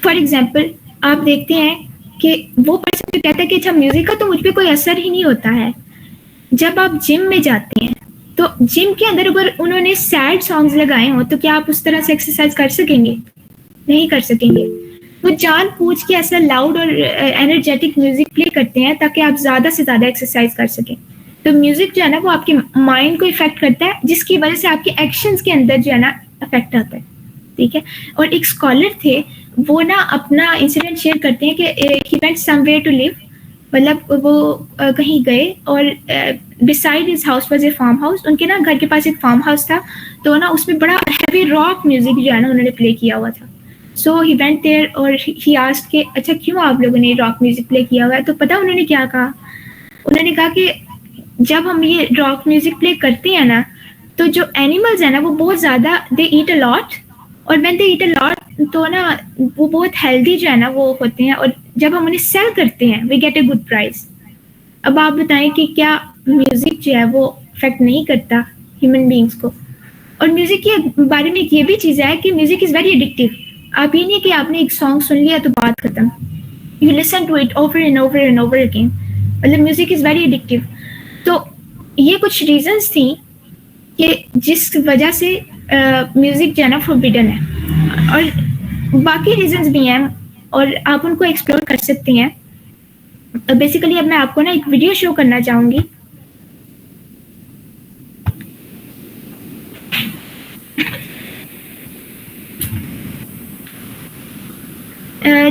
فار ایگزامپل آپ دیکھتے ہیں کہ وہ پرسن جو کہتا ہے کہ اچھا میوزک کا تو مجھ پہ کوئی اثر ہی نہیں ہوتا ہے, جب آپ جم میں جاتے ہیں تو جم کے اندر اگر انہوں نے سیڈ سانگز لگائے ہوں تو کیا آپ اس طرح سے ایکسرسائز کر سکیں گے؟ نہیں کر سکیں گے. وہ جان بوجھ کے ایسا لاؤڈ اور انرجیٹک میوزک پلے کرتے ہیں تاکہ آپ زیادہ سے زیادہ ایکسرسائز کر سکیں. تو میوزک جو ہے نا وہ آپ کے مائنڈ کو افیکٹ کرتا ہے, جس کی وجہ سے آپ کے ایکشنز کے اندر جو ہے نا افیکٹ آتا ہے. ٹھیک ہے, اور ایک اسکالر تھے وہ نا اپنا انسیڈنٹ شیئر کرتے ہیں کہ he went somewhere to live, مطلب وہ کہیں گئے اور beside his house was a farm house. ان کے نا گھر کے پاس ایک فارم ہاؤس تھا, تو نا اس میں بڑا ہیوی راک میوزک جو ہے نا انہوں نے پلے کیا ہوا تھا. سو ہی وینٹ دیئر اور ہی آسکڈ کہ اچھا کیوں آپ لوگوں نے راک میوزک پلے کیا ہوا ہے؟ تو پتہ انہوں نے کیا کہا؟ انہوں نے کہا کہ جب ہم یہ راک میوزک پلے کرتے ہیں نا تو جو اینیملز ہیں نا وہ بہت زیادہ دے ایٹ اے لاٹ, اور وین دے ایٹ اے لاٹ تو نا وہ بہت ہیلدی جو ہے نا وہ ہوتے ہیں, اور جب ہم انہیں سیل کرتے ہیں we get a good price. اب آپ بتائیں کہ کیا میوزک جو ہے وہ افیکٹ نہیں کرتا ہیومن بینگس کو؟ اور میوزک کے بارے میں ایک یہ بھی چیز ہے کہ میوزک از ویری ایڈکٹیو. آپ یہ نہیں کہ آپ نے ایک سانگ سن لیا تو بات ختم. You listen to it over and over and over again. مطلب میوزک از ویری ایڈکٹیو. تو یہ کچھ ریزنس تھیں کہ جس وجہ سے میوزک جو ہے نا فوربیڈن ہے, اور باقی ریزنس بھی ہیں اور آپ ان کو ایکسپلور کر سکتے ہیں. بیسیکلی اب میں آپ کو نا ایک ویڈیو شو کرنا چاہوں گی.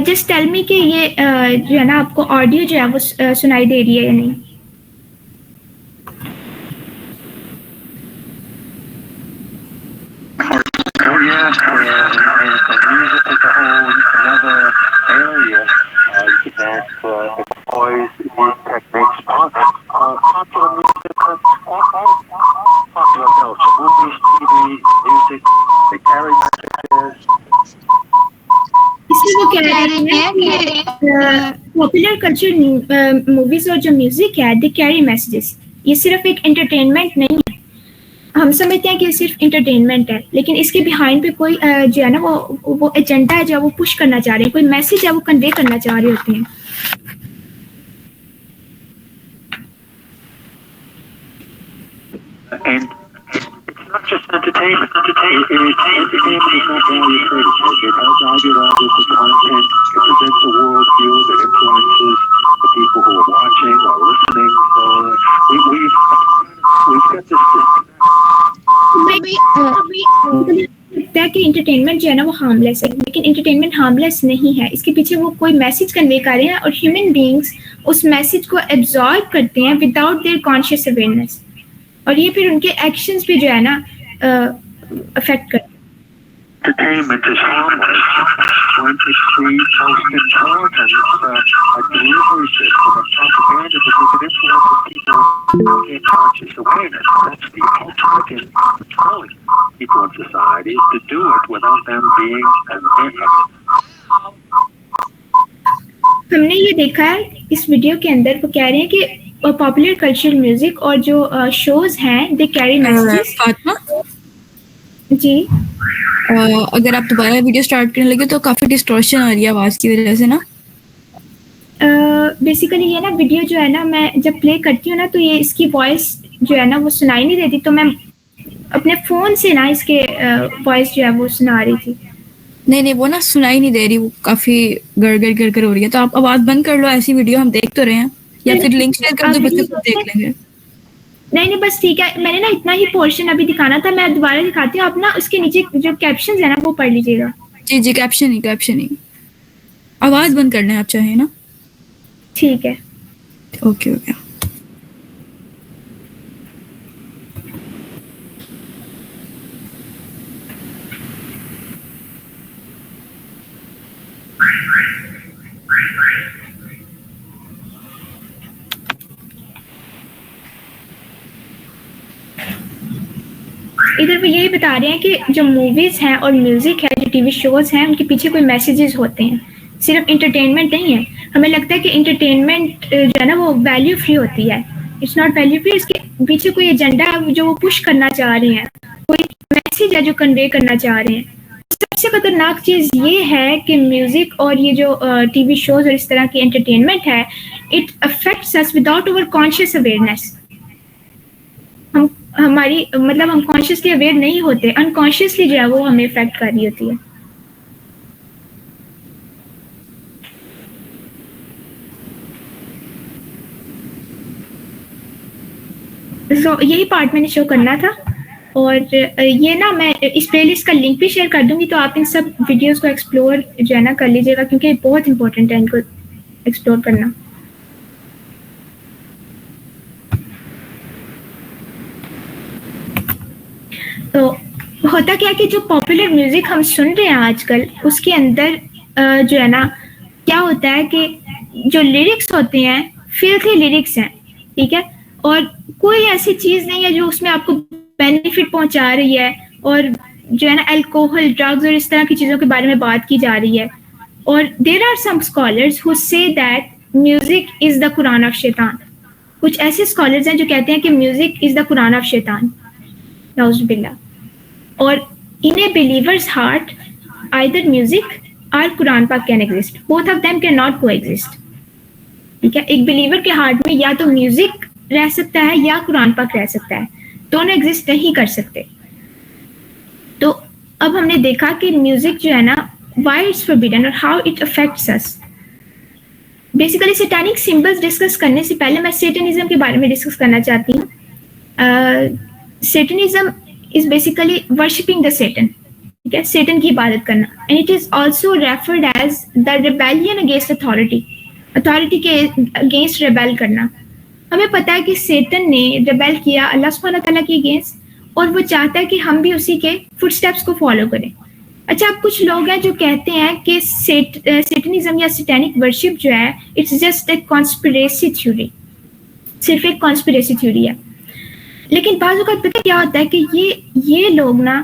جسٹ ٹیل می کہ یہ جو ہے نا آپ کو آڈیو جو ہے وہ سنائی دے رہی ہے یا نہیں. پاپولر کلچر موویز اور جو میوزک ہے دے کیری میسیجز. یہ صرف ایک انٹرٹینمنٹ نہیں ہے. ہم سمجھتے ہیں کہ یہ صرف انٹرٹینمنٹ ہے, لیکن اس کے بیہائنڈ پہ کوئی جو ہے نا وہ ایجنڈا ہے جو وہ پش کرنا چاہ رہے ہیں, کوئی میسیج ہے وہ کنوے کرنا چاہ رہے ہوتے ہیں. And it's not just entertainment. Entertainment is not value created. It has ideological content. It presents a worldview that influences the people who are watching or listening. We've got this لگتا ہے کہ انٹرٹینمنٹ جو ہے نا وہ harm لیس ہے, لیکن entertainment harm لیس نہیں ہے. اس کے پیچھے وہ کوئی میسیج کنوے کر رہے ہیں اور ہیومن بینگس اس میسیج کو ایبزارب کرتے ہیں وداؤٹ دیئر کانشیس اویئرنیس, اور یہ پھر ان کے ایکشنز پہ جو ہے نا افیکٹ کرتے ہیں. entertainment is harmless when it's the most important a delivery system of propaganda because it influences people in conscious awareness. That's the ultimate in controlling people in society, is to do it without them being aware. ہم نے یہ دیکھا ہے اس video کے اندر, وہ کہہ رہے ہیں کہ پاپولر کلچر میوزک اور جو شوز ہیں دے کیری میسیجز. فاطمہ جی اگر آپ دوبارہ ویڈیو اسٹارٹ کرنے لگے تو کافی ڈسٹورشن آ رہی ہے آواز کی وجہ سے نا. بیسیکلی یہ نا ویڈیو جو ہے نا میں جب پلے کرتی ہوں نا تو یہ اس کی وائس جو ہے نا وہ سنائی نہیں دیتی, تو میں اپنے فون سے نا اس کے وائس جو ہے وہ سنا رہی تھی. نہیں وہ نا سنائی نہیں دے رہی, وہ کافی گڑ ہو رہی ہے. تو آپ آواز بند کر لو, ایسی ویڈیو ہم دیکھ تو رہے ہیں, یا پھر لنک شیئر کر دو, بچے خود دیکھ لیں گے. نہیں بس ٹھیک ہے, میں نے نا اتنا ہی پورشن ابھی دکھانا تھا, میں دوبارہ دکھاتی ہوں. آپ نا اس کے نیچے جو کیپشنز ہیں نا وہ پڑھ لیجیے گا. جی کیپشن ہی آواز بند کر لیں آپ چاہیں نا. ٹھیک ہے, اوکے. ادھر وہ یہی بتا رہے ہیں کہ جو موویز ہیں اور میوزک ہے, جو ٹی وی شوز ہیں, ان کے پیچھے کوئی میسیجز ہوتے ہیں, صرف انٹرٹینمنٹ نہیں ہے. ہمیں لگتا ہے کہ انٹرٹینمنٹ جو ہے نا وہ ویلیو فری ہوتی ہے. اٹس ناٹ ویلیو فری, اس کے پیچھے کوئی ایجنڈا ہے جو وہ پش کرنا چاہ رہے ہیں, کوئی میسیج ہے جو کنوے کرنا چاہ رہے ہیں. سب سے خطرناک چیز یہ ہے کہ میوزک اور یہ جو ٹی وی شوز اور اس طرح کی انٹرٹینمنٹ ہے, it affects us without our conscious awareness. ہماری مطلب ہم کانشیسلی اویئر نہیں ہوتے, انکانشیسلی جو ہے وہ ہمیں افیکٹ کر رہی ہوتی ہے. یہی پارٹ میں نے شو کرنا تھا, اور یہ نا میں اس پلے لسٹ کا لنک بھی شیئر کر دوں گی, تو آپ ان سب ویڈیوز کو ایکسپلور جو ہے نا کر لیجیے گا, کیونکہ بہت امپورٹنٹ ہے ان کو ایکسپلور کرنا. تو ہوتا کیا کہ جو پاپولر میوزک ہم سن رہے ہیں آج کل, اس کے اندر جو ہے نا کیا ہوتا ہے کہ جو لیرکس ہوتے ہیں فلتھی لیرکس ہیں, ٹھیک ہے, اور کوئی ایسی چیز نہیں ہے جو اس میں آپ کو بینیفٹ پہنچا رہی ہے, اور جو ہے نا الکوہل, ڈرگز اور اس طرح کی چیزوں کے بارے میں بات کی جا رہی ہے. اور there are some scholars who سے that music is the Quran of شیطان. کچھ ایسے اسکالرز ہیں جو کہتے ہیں کہ music is the Quran of شیطان, نعوذ باللہ. اور in a believer's heart either music or Quran پاک can exist. Both of them cannot coexist. ٹھیک ہے, ایک بلیور کے ہارٹ میں یا تو میوزک رہ سکتا ہے یا قرآن پاک رہ سکتا ہے, دونوں ایگزسٹ نہیں کر سکتے. تو اب ہم نے دیکھا کہ میوزک جو ہے نا why it's forbidden اور how it affects us. Basically satanic symbols discuss کرنے سے پہلے میں سیٹنزم کے بارے میں ڈسکس کرنا چاہتی ہوں. Satanism is basically worshipping the Satan, ٹھیک ہے, سیٹن کی عبادت کرنا. And it is also referred as the rebellion against authority, authority کے اگینسٹ ریبیل کرنا. ہمیں پتہ ہے کہ سیٹن نے ریبیل کیا اللہ سبحانہ تعالیٰ کے اگینسٹ, اور وہ چاہتا ہے کہ ہم بھی اسی کے فٹ اسٹیپس کو فالو کریں. اچھا, اب کچھ لوگ ہیں جو کہتے ہیں کہ سیٹنزم یا سیٹینک ورشپ جو ہے it's just a conspiracy theory, صرف ایک کانسپریسی تھیوری ہے. لیکن بعض اوقات پتہ کیا ہوتا ہے کہ یہ لوگ نا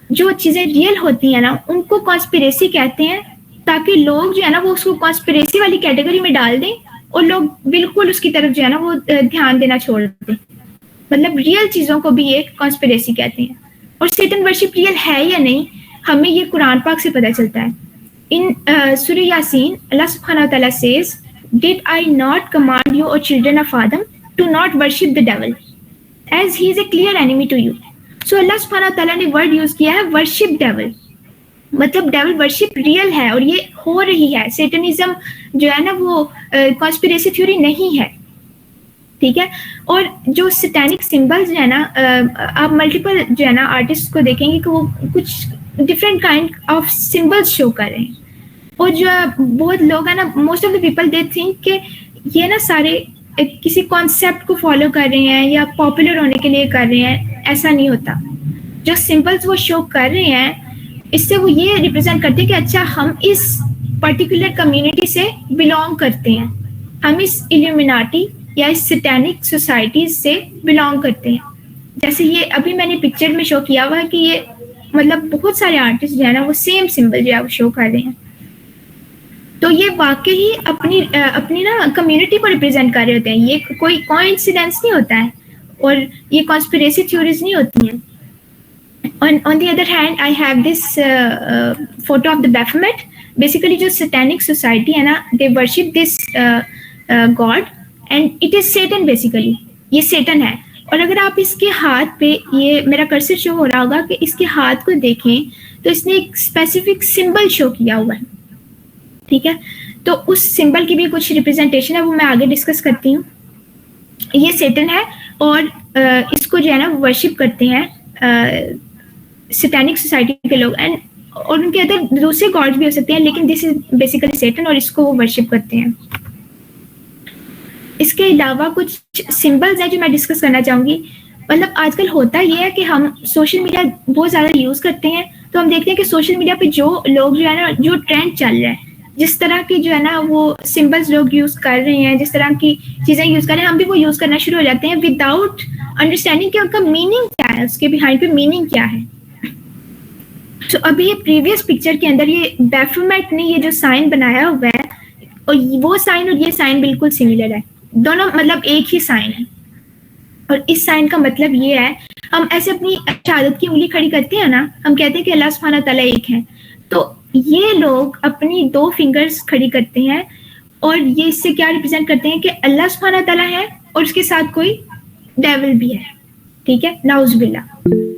جو چیزیں ریئل ہوتی ہیں نا ان کو کانسپریسی کہتے ہیں, تاکہ لوگ جو ہے نا وہ اس کو کانسپریسی والی کیٹیگری میں ڈال دیں اور لوگ بالکل اس کی طرف جو ہے نا وہ دھیان دینا چھوڑ دیں. مطلب ریئل چیزوں کو بھی ایک کانسپریسی کہتے ہیں. اور سیٹن ورشپ ریئل ہے یا نہیں ہمیں یہ قرآن پاک سے پتہ چلتا ہے. ان سورہ یاسین اللہ سبحانہ تعالیٰ says, did I not command you, O children of Adam, to not worship the devil, as he is a clear enemy to you. So اللہ سبحانہ تعالیٰ نے ورڈ یوز کیا ہے worship devil, مطلب ڈیول ورشپ ریئل ہے اور یہ ہو رہی ہے. سیٹنزم جو ہے نا وہ کانسپریسی تھیوری نہیں ہے, ٹھیک ہے. اور جو سیٹینک سمبلز جو ہے نا, آپ ملٹیپل جو ہے نا آرٹسٹ کو دیکھیں گے کہ وہ کچھ ڈفرینٹ کائنڈ آف سمبلز شو کر رہے ہیں. اور جو بہت لوگ ہیں نا, most of the people they think کہ یہ نا سارے کسی کانسیپٹ کو فالو کر رہے ہیں یا پاپولر ہونے کے لیے کر رہے ہیں. ایسا نہیں ہوتا. جو سمبلز وہ شو کر رہے ہیں اس سے وہ یہ ریپرزینٹ کرتے ہیں کہ اچھا ہم اس پرٹیکولر کمیونٹی سے بلانگ کرتے ہیں, ہم اس ایلیومیناٹی یا اس سیٹینک سوسائٹیز سے بلانگ کرتے ہیں. جیسے یہ ابھی میں نے پکچر میں شو کیا ہوا ہے کہ یہ مطلب بہت سارے آرٹسٹ جو ہے نا وہ سیم سمبل جو ہے وہ شو کر رہے ہیں. تو یہ واقعی اپنی نا کمیونٹی کو ریپرزینٹ کر رہے ہوتے ہیں. یہ کوئی کوئنسیڈنس نہیں ہوتا ہے اور یہ کانسپریسی تھیوریز نہیں ہوتی ہیں. On the other hand, I have this photo of the Baphomet. Basically, جو satanic society ہے نا, they worship this god and it is Satan basically. یہ Satan ہے. اور اگر آپ اس کے ہاتھ پہ, یہ میرا کرسر شو ہو رہا ہوگا کہ اس کے ہاتھ کو دیکھیں تو اس نے ایک اسپیسیفک سمبل شو کیا ہوا ہے, ٹھیک ہے. تو اس سمبل کی بھی کچھ ریپرزینٹیشن ہے, وہ میں آگے ڈسکس کرتی ہوں. یہ Satan ہے اور اس کو جو ہے نا ورشپ کرتے ہیں سیٹینک سوسائٹی کے لوگ. اینڈ اور ان کے اندر دوسرے گاڈز بھی ہو سکتے ہیں, لیکن دس از بیسیکلی سیٹن اور اس کو وہ ورشپ کرتے ہیں. اس کے علاوہ کچھ سمبلز ہیں جو میں ڈسکس کرنا چاہوں گی. مطلب آج کل ہوتا یہ ہے کہ ہم سوشل میڈیا بہت زیادہ یوز کرتے ہیں, تو ہم دیکھتے ہیں کہ سوشل میڈیا پہ جو لوگ جو ہے نا, جو ٹرینڈ چل رہا ہے, جس طرح کی جو ہے نا وہ سمبلز لوگ یوز کر رہے ہیں, جس طرح کی چیزیں یوز کر رہے ہیں, ہم بھی وہ یوز کرنا شروع ہو جاتے ہیں وداؤٹ انڈرسٹینڈنگ کہ ان کا میننگ کیا ہے, اس کے بہائنڈ پہ میننگ کیا ہے. تو ابھی یہ پریویس پکچر کے اندر یہ بیفومیٹ نے یہ جو سائن بنایا ہوا ہے, اور وہ سائن اور یہ سائن بالکل سملر ہے, دونوں مطلب ایک ہی سائن ہے. اور اس سائن کا مطلب یہ ہے, ہم ایسے اپنی شہادت کی انگلی کھڑی کرتے ہیں نا, ہم کہتے ہیں کہ اللہ سبحانہ تعالیٰ ایک ہے, تو یہ لوگ اپنی 2 فنگرز کھڑی کرتے ہیں اور یہ اس سے کیا ریپرزینٹ کرتے ہیں کہ اللہ سبحانہ تعالیٰ ہے اور اس کے ساتھ کوئی ڈیول بھی ہے, ٹھیک ہے, نعوذ باللہ.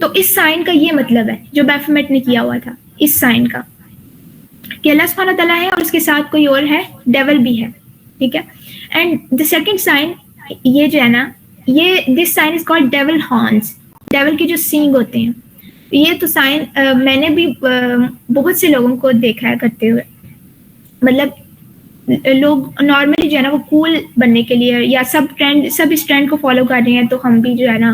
تو اس سائن کا یہ مطلب ہے جو بیفومیٹ نے کیا ہوا تھا, اس سائن کا کہ اللہ سبحانہ تعالیٰ ہے اور اس کے ساتھ کوئی اور ہے, ڈیول بھی ہے, ٹھیک ہے. اینڈ دا سیکنڈ سائن یہ جو ہے نا, یہ this sign is called devil horns, devil کے جو سینگ ہوتے ہیں. یہ تو سائن میں نے بھی بہت سے لوگوں کو دیکھا ہے کرتے ہوئے. مطلب لوگ نارملی جو ہے نا وہ کول بننے کے لیے یا سب اس ٹرینڈ کو فالو کر رہے ہیں, تو ہم بھی جو ہے نا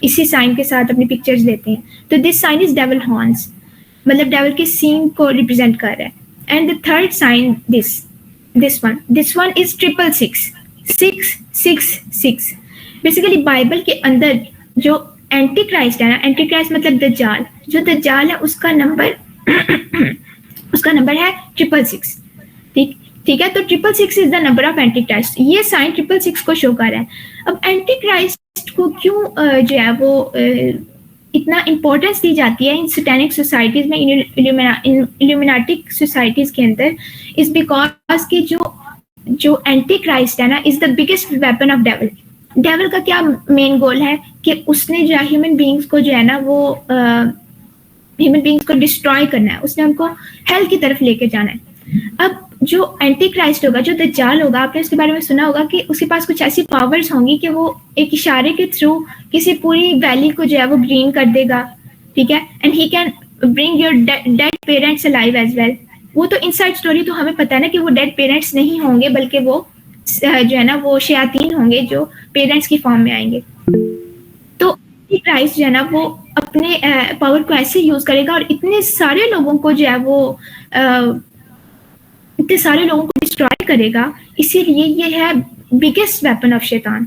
اسی سائن کے ساتھ اپنی پکچرز لیتے ہیں. تو this sign is devil horns, مطلب ڈیول کے سینگ کو ریپرزینٹ کر رہا ہے. And the third sign this one is 666, 666. Basically Bible کے اندر جو اینٹی کرائسٹ ہے نا, اینٹی کرائسٹ مطلب دجال, جو دجال ہے اس کا نمبر ہے 666, ٹھیک ہے. تو 666 is the number of antichrist. یہ سائن 666 کو شو کر رہا ہے. اب اینٹی کرائسٹ کو کیوں جو ہے وہ اتنا امپورٹنس دی جاتی ہے ان سٹینک سوسائٹیز میں, الومیناٹک سوسائٹیز کے اندر, از بیکاز کہ جو اینٹی کرائسٹ ہے نا is the biggest weapon of devil. Devil کا کیا مین گول ہے کہ اس نے جو ہے ہیومن بینگس کو جو ہے نا وہ ہیومن بینگس کو ڈسٹروائے کرنا ہے, اس نے ان کو ہیل کی طرف لے کے جانا ہے. اب جو اینٹی کرائسٹ ہوگا, جو دجال ہوگا, آپ نے اس کے بارے میں سنا ہوگا کہ اس کے پاس کچھ ایسی پاورز ہوں گی کہ وہ ایک اشارے کے تھرو کسی پوری ویلی کو جو ہے وہ گرین کر دے گا, ٹھیک ہے, and he can bring your dead parents alive as well. وہ تو ان سائڈ اسٹوری تو ہمیں پتہ ہے نا کہ وہ ڈیڈ پیرنٹس نہیں ہوں گے, بلکہ وہ جو ہے نا وہ شیاطین ہوں گے جو پیرنٹس کی فارم میں آئیں گے. تو کرائسٹ جو ہے نا وہ اپنے پاور کو ایسے یوز کرے گا اور اتنے سارے لوگوں کو جو ہے وہ اتنے سارے لوگوں کو ڈسٹرائے کرے گا. اسی لیے یہ ہے بگیسٹ ویپن آف شیطان.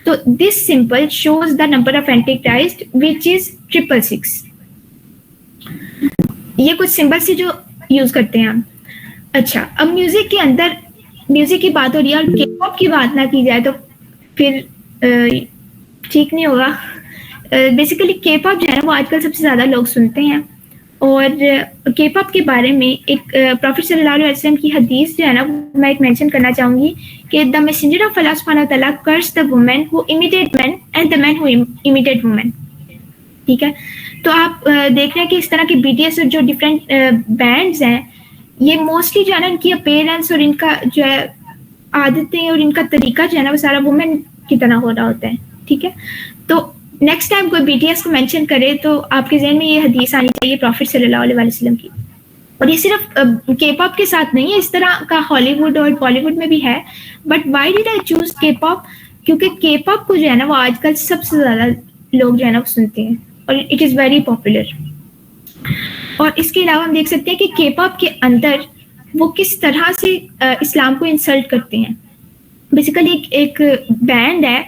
تو this symbol shows the number of antichrist which is 666. یہ کچھ سمبل سے جو یوز کرتے ہیں ہم. اچھا, اب میوزک کے اندر میوزک کی بات ہو رہی ہے اور کے پاپ کی بات نہ کی جائے تو پھر ٹھیک نہیں ہوگا. بیسیکلی کے پاپ جو ہے نا وہ آج کل سب سے زیادہ لوگ سنتے ہیں, اور کے پاپ کے بارے میں ایک پروفیٹ صلی اللہ علیہ وسلم کی حدیث جو ہے نا میں ایک مینشن کرنا چاہوں گی کہ دا میسنجر آف اللہ سبحانہ و تعالیٰ curse the woman who imitate man and the man who imitate woman. ٹھیک ہے, تو آپ دیکھ رہے ہیں کہ اس طرح کے بی ٹی ایس اور جو ڈفرینٹ بینڈز ہیں یہ موسٹلی جو ہے نا ان کی اپیرنس اور ان کا جو ہے عادتیں اور ان کا طریقہ جو ہے نا وہ سارا وومن کی طرح ہو رہا ہوتا ہے. ٹھیک ہے, تو نیکسٹ ٹائم کوئی بی ٹی ایس کو مینشن کرے تو آپ کے ذہن میں یہ حدیث آنی چاہیے پروفیٹ صلی اللہ علیہ وسلم کی. اور یہ صرف کے پاپ کے ساتھ نہیں ہے, اس طرح کا ہالی ووڈ اور بالی ووڈ میں بھی ہے. But why did I choose کے پاپ؟ کیونکہ کے پاپ کو جو ہے نا وہ آج کل سب سے زیادہ لوگ جو ہے نا وہ سنتے ہیں اور اٹ از ویری پاپولر. اور اس کے علاوہ ہم دیکھ سکتے ہیں کہ کے پاپ کے اندر وہ کس طرح سے اسلام کو انسلٹ کرتے ہیں. بیسیکلی ایک بینڈ ہے,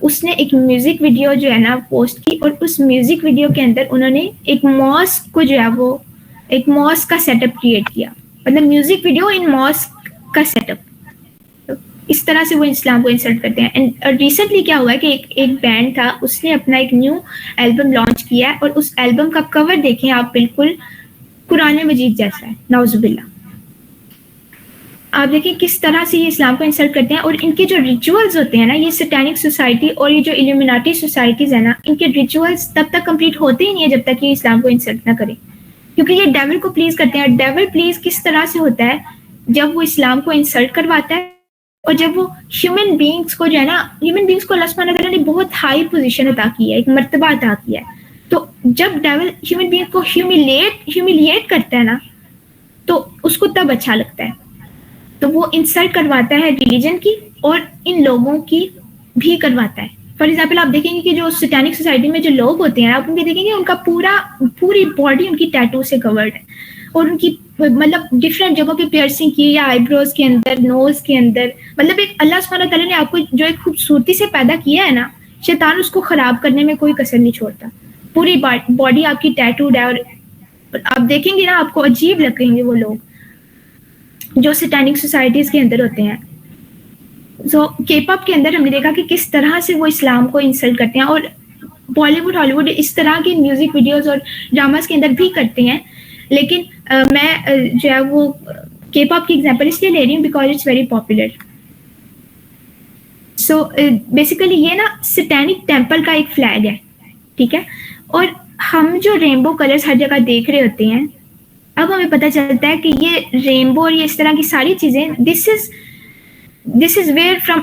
اس نے ایک میوزک ویڈیو جو ہے نا پوسٹ کی, اور اس میوزک ویڈیو کے اندر انہوں نے ایک ماسک کو جو ہے وہ ایک ماسک کا سیٹ اپ کریٹ کیا, مطلب میوزک ویڈیو ان ماسک کا سیٹ اپ. اس طرح سے وہ اسلام کو انسلٹ کرتے ہیں. اینڈ ریسنٹلی کیا ہوا ہے کہ ایک بینڈ تھا, اس نے اپنا ایک نیو البم لانچ کیا ہے, اور اس البم کا کور دیکھیں آپ, بالکل قرآن مجید جیسا ہے, نعوذ باللہ. آپ دیکھیں کس طرح سے یہ اسلام کو انسلٹ کرتے ہیں. اور ان کے جو ریچولز ہوتے ہیں نا, یہ سٹینک سوسائٹی اور یہ جو الومیناٹی سوسائٹیز ہیں نا, ان کے ریچولز تب تک کمپلیٹ ہوتے ہی نہیں ہے جب تک یہ اسلام کو انسلٹ نہ کریں, کیونکہ یہ ڈیول کو پلیز کرتے ہیں. ڈیول پلیز کس طرح سے ہوتا ہے؟ جب وہ اسلام کو انسلٹ کرواتا ہے اور جب وہ ہیومن بینگس کو جو ہے نا, ہیومن بینگس کو اللہ سبحانہ وتعالیٰ نے بہت ہائی پوزیشن عطا کی ہے, ایک مرتبہ عطا کیا ہے. تو جب ڈیول ہیومن بینگ کو ہیوملیٹ کرتا ہے نا, تو اس کو تب اچھا لگتا ہے. تو وہ انسلٹ کرواتا ہے ریلیجن کی, اور ان لوگوں کی بھی کرواتا ہے. فار ایگزامپل آپ دیکھیں گے کہ جو سٹینک سوسائٹی میں جو لوگ ہوتے ہیں, آپ ان کے دیکھیں گے ان کا پوری باڈی ان کی ٹیٹو سے کورڈ ہے, اور ان کی مطلب ڈفرینٹ جگہوں پہ پیئرسنگ کی, یا آئی بروز کے اندر, نوز کے اندر. مطلب ایک اللہ سبحانہ تعالیٰ نے آپ کو جو ایک خوبصورتی سے پیدا کیا ہے نا, شیطان اس کو خراب کرنے میں کوئی کسر نہیں چھوڑتا. پوری باڈی آپ کی ٹیٹوڈ ہے, اور آپ دیکھیں گے نا آپ کو عجیب لگیں گے وہ لوگ جو سٹینک سوسائٹیز کے اندر ہوتے ہیں. سو کے پاپ کے اندر ہم نے دیکھا کہ کس طرح سے وہ اسلام کو انسلٹ کرتے ہیں, اور بالی ووڈ ہالی ووڈ اس طرح کے میوزک ویڈیوز اور ڈراماز کے اندر بھی کرتے ہیں. لیکن میں جو ہے وہ کے پاپ کی ایگزامپل اس لیے لے رہی ہوں because it's very popular. So basically یہ نا سٹینک ٹیمپل کا ایک فلیگ ہے, ٹھیک ہے. اور ہم جو رینبو کلرز ہر جگہ دیکھ رہے ہوتے ہیں, اب ہمیں پتہ چلتا ہے کہ یہ رینبو اور یہ اس طرح کی ساری چیزیں دس از ویئر فرام,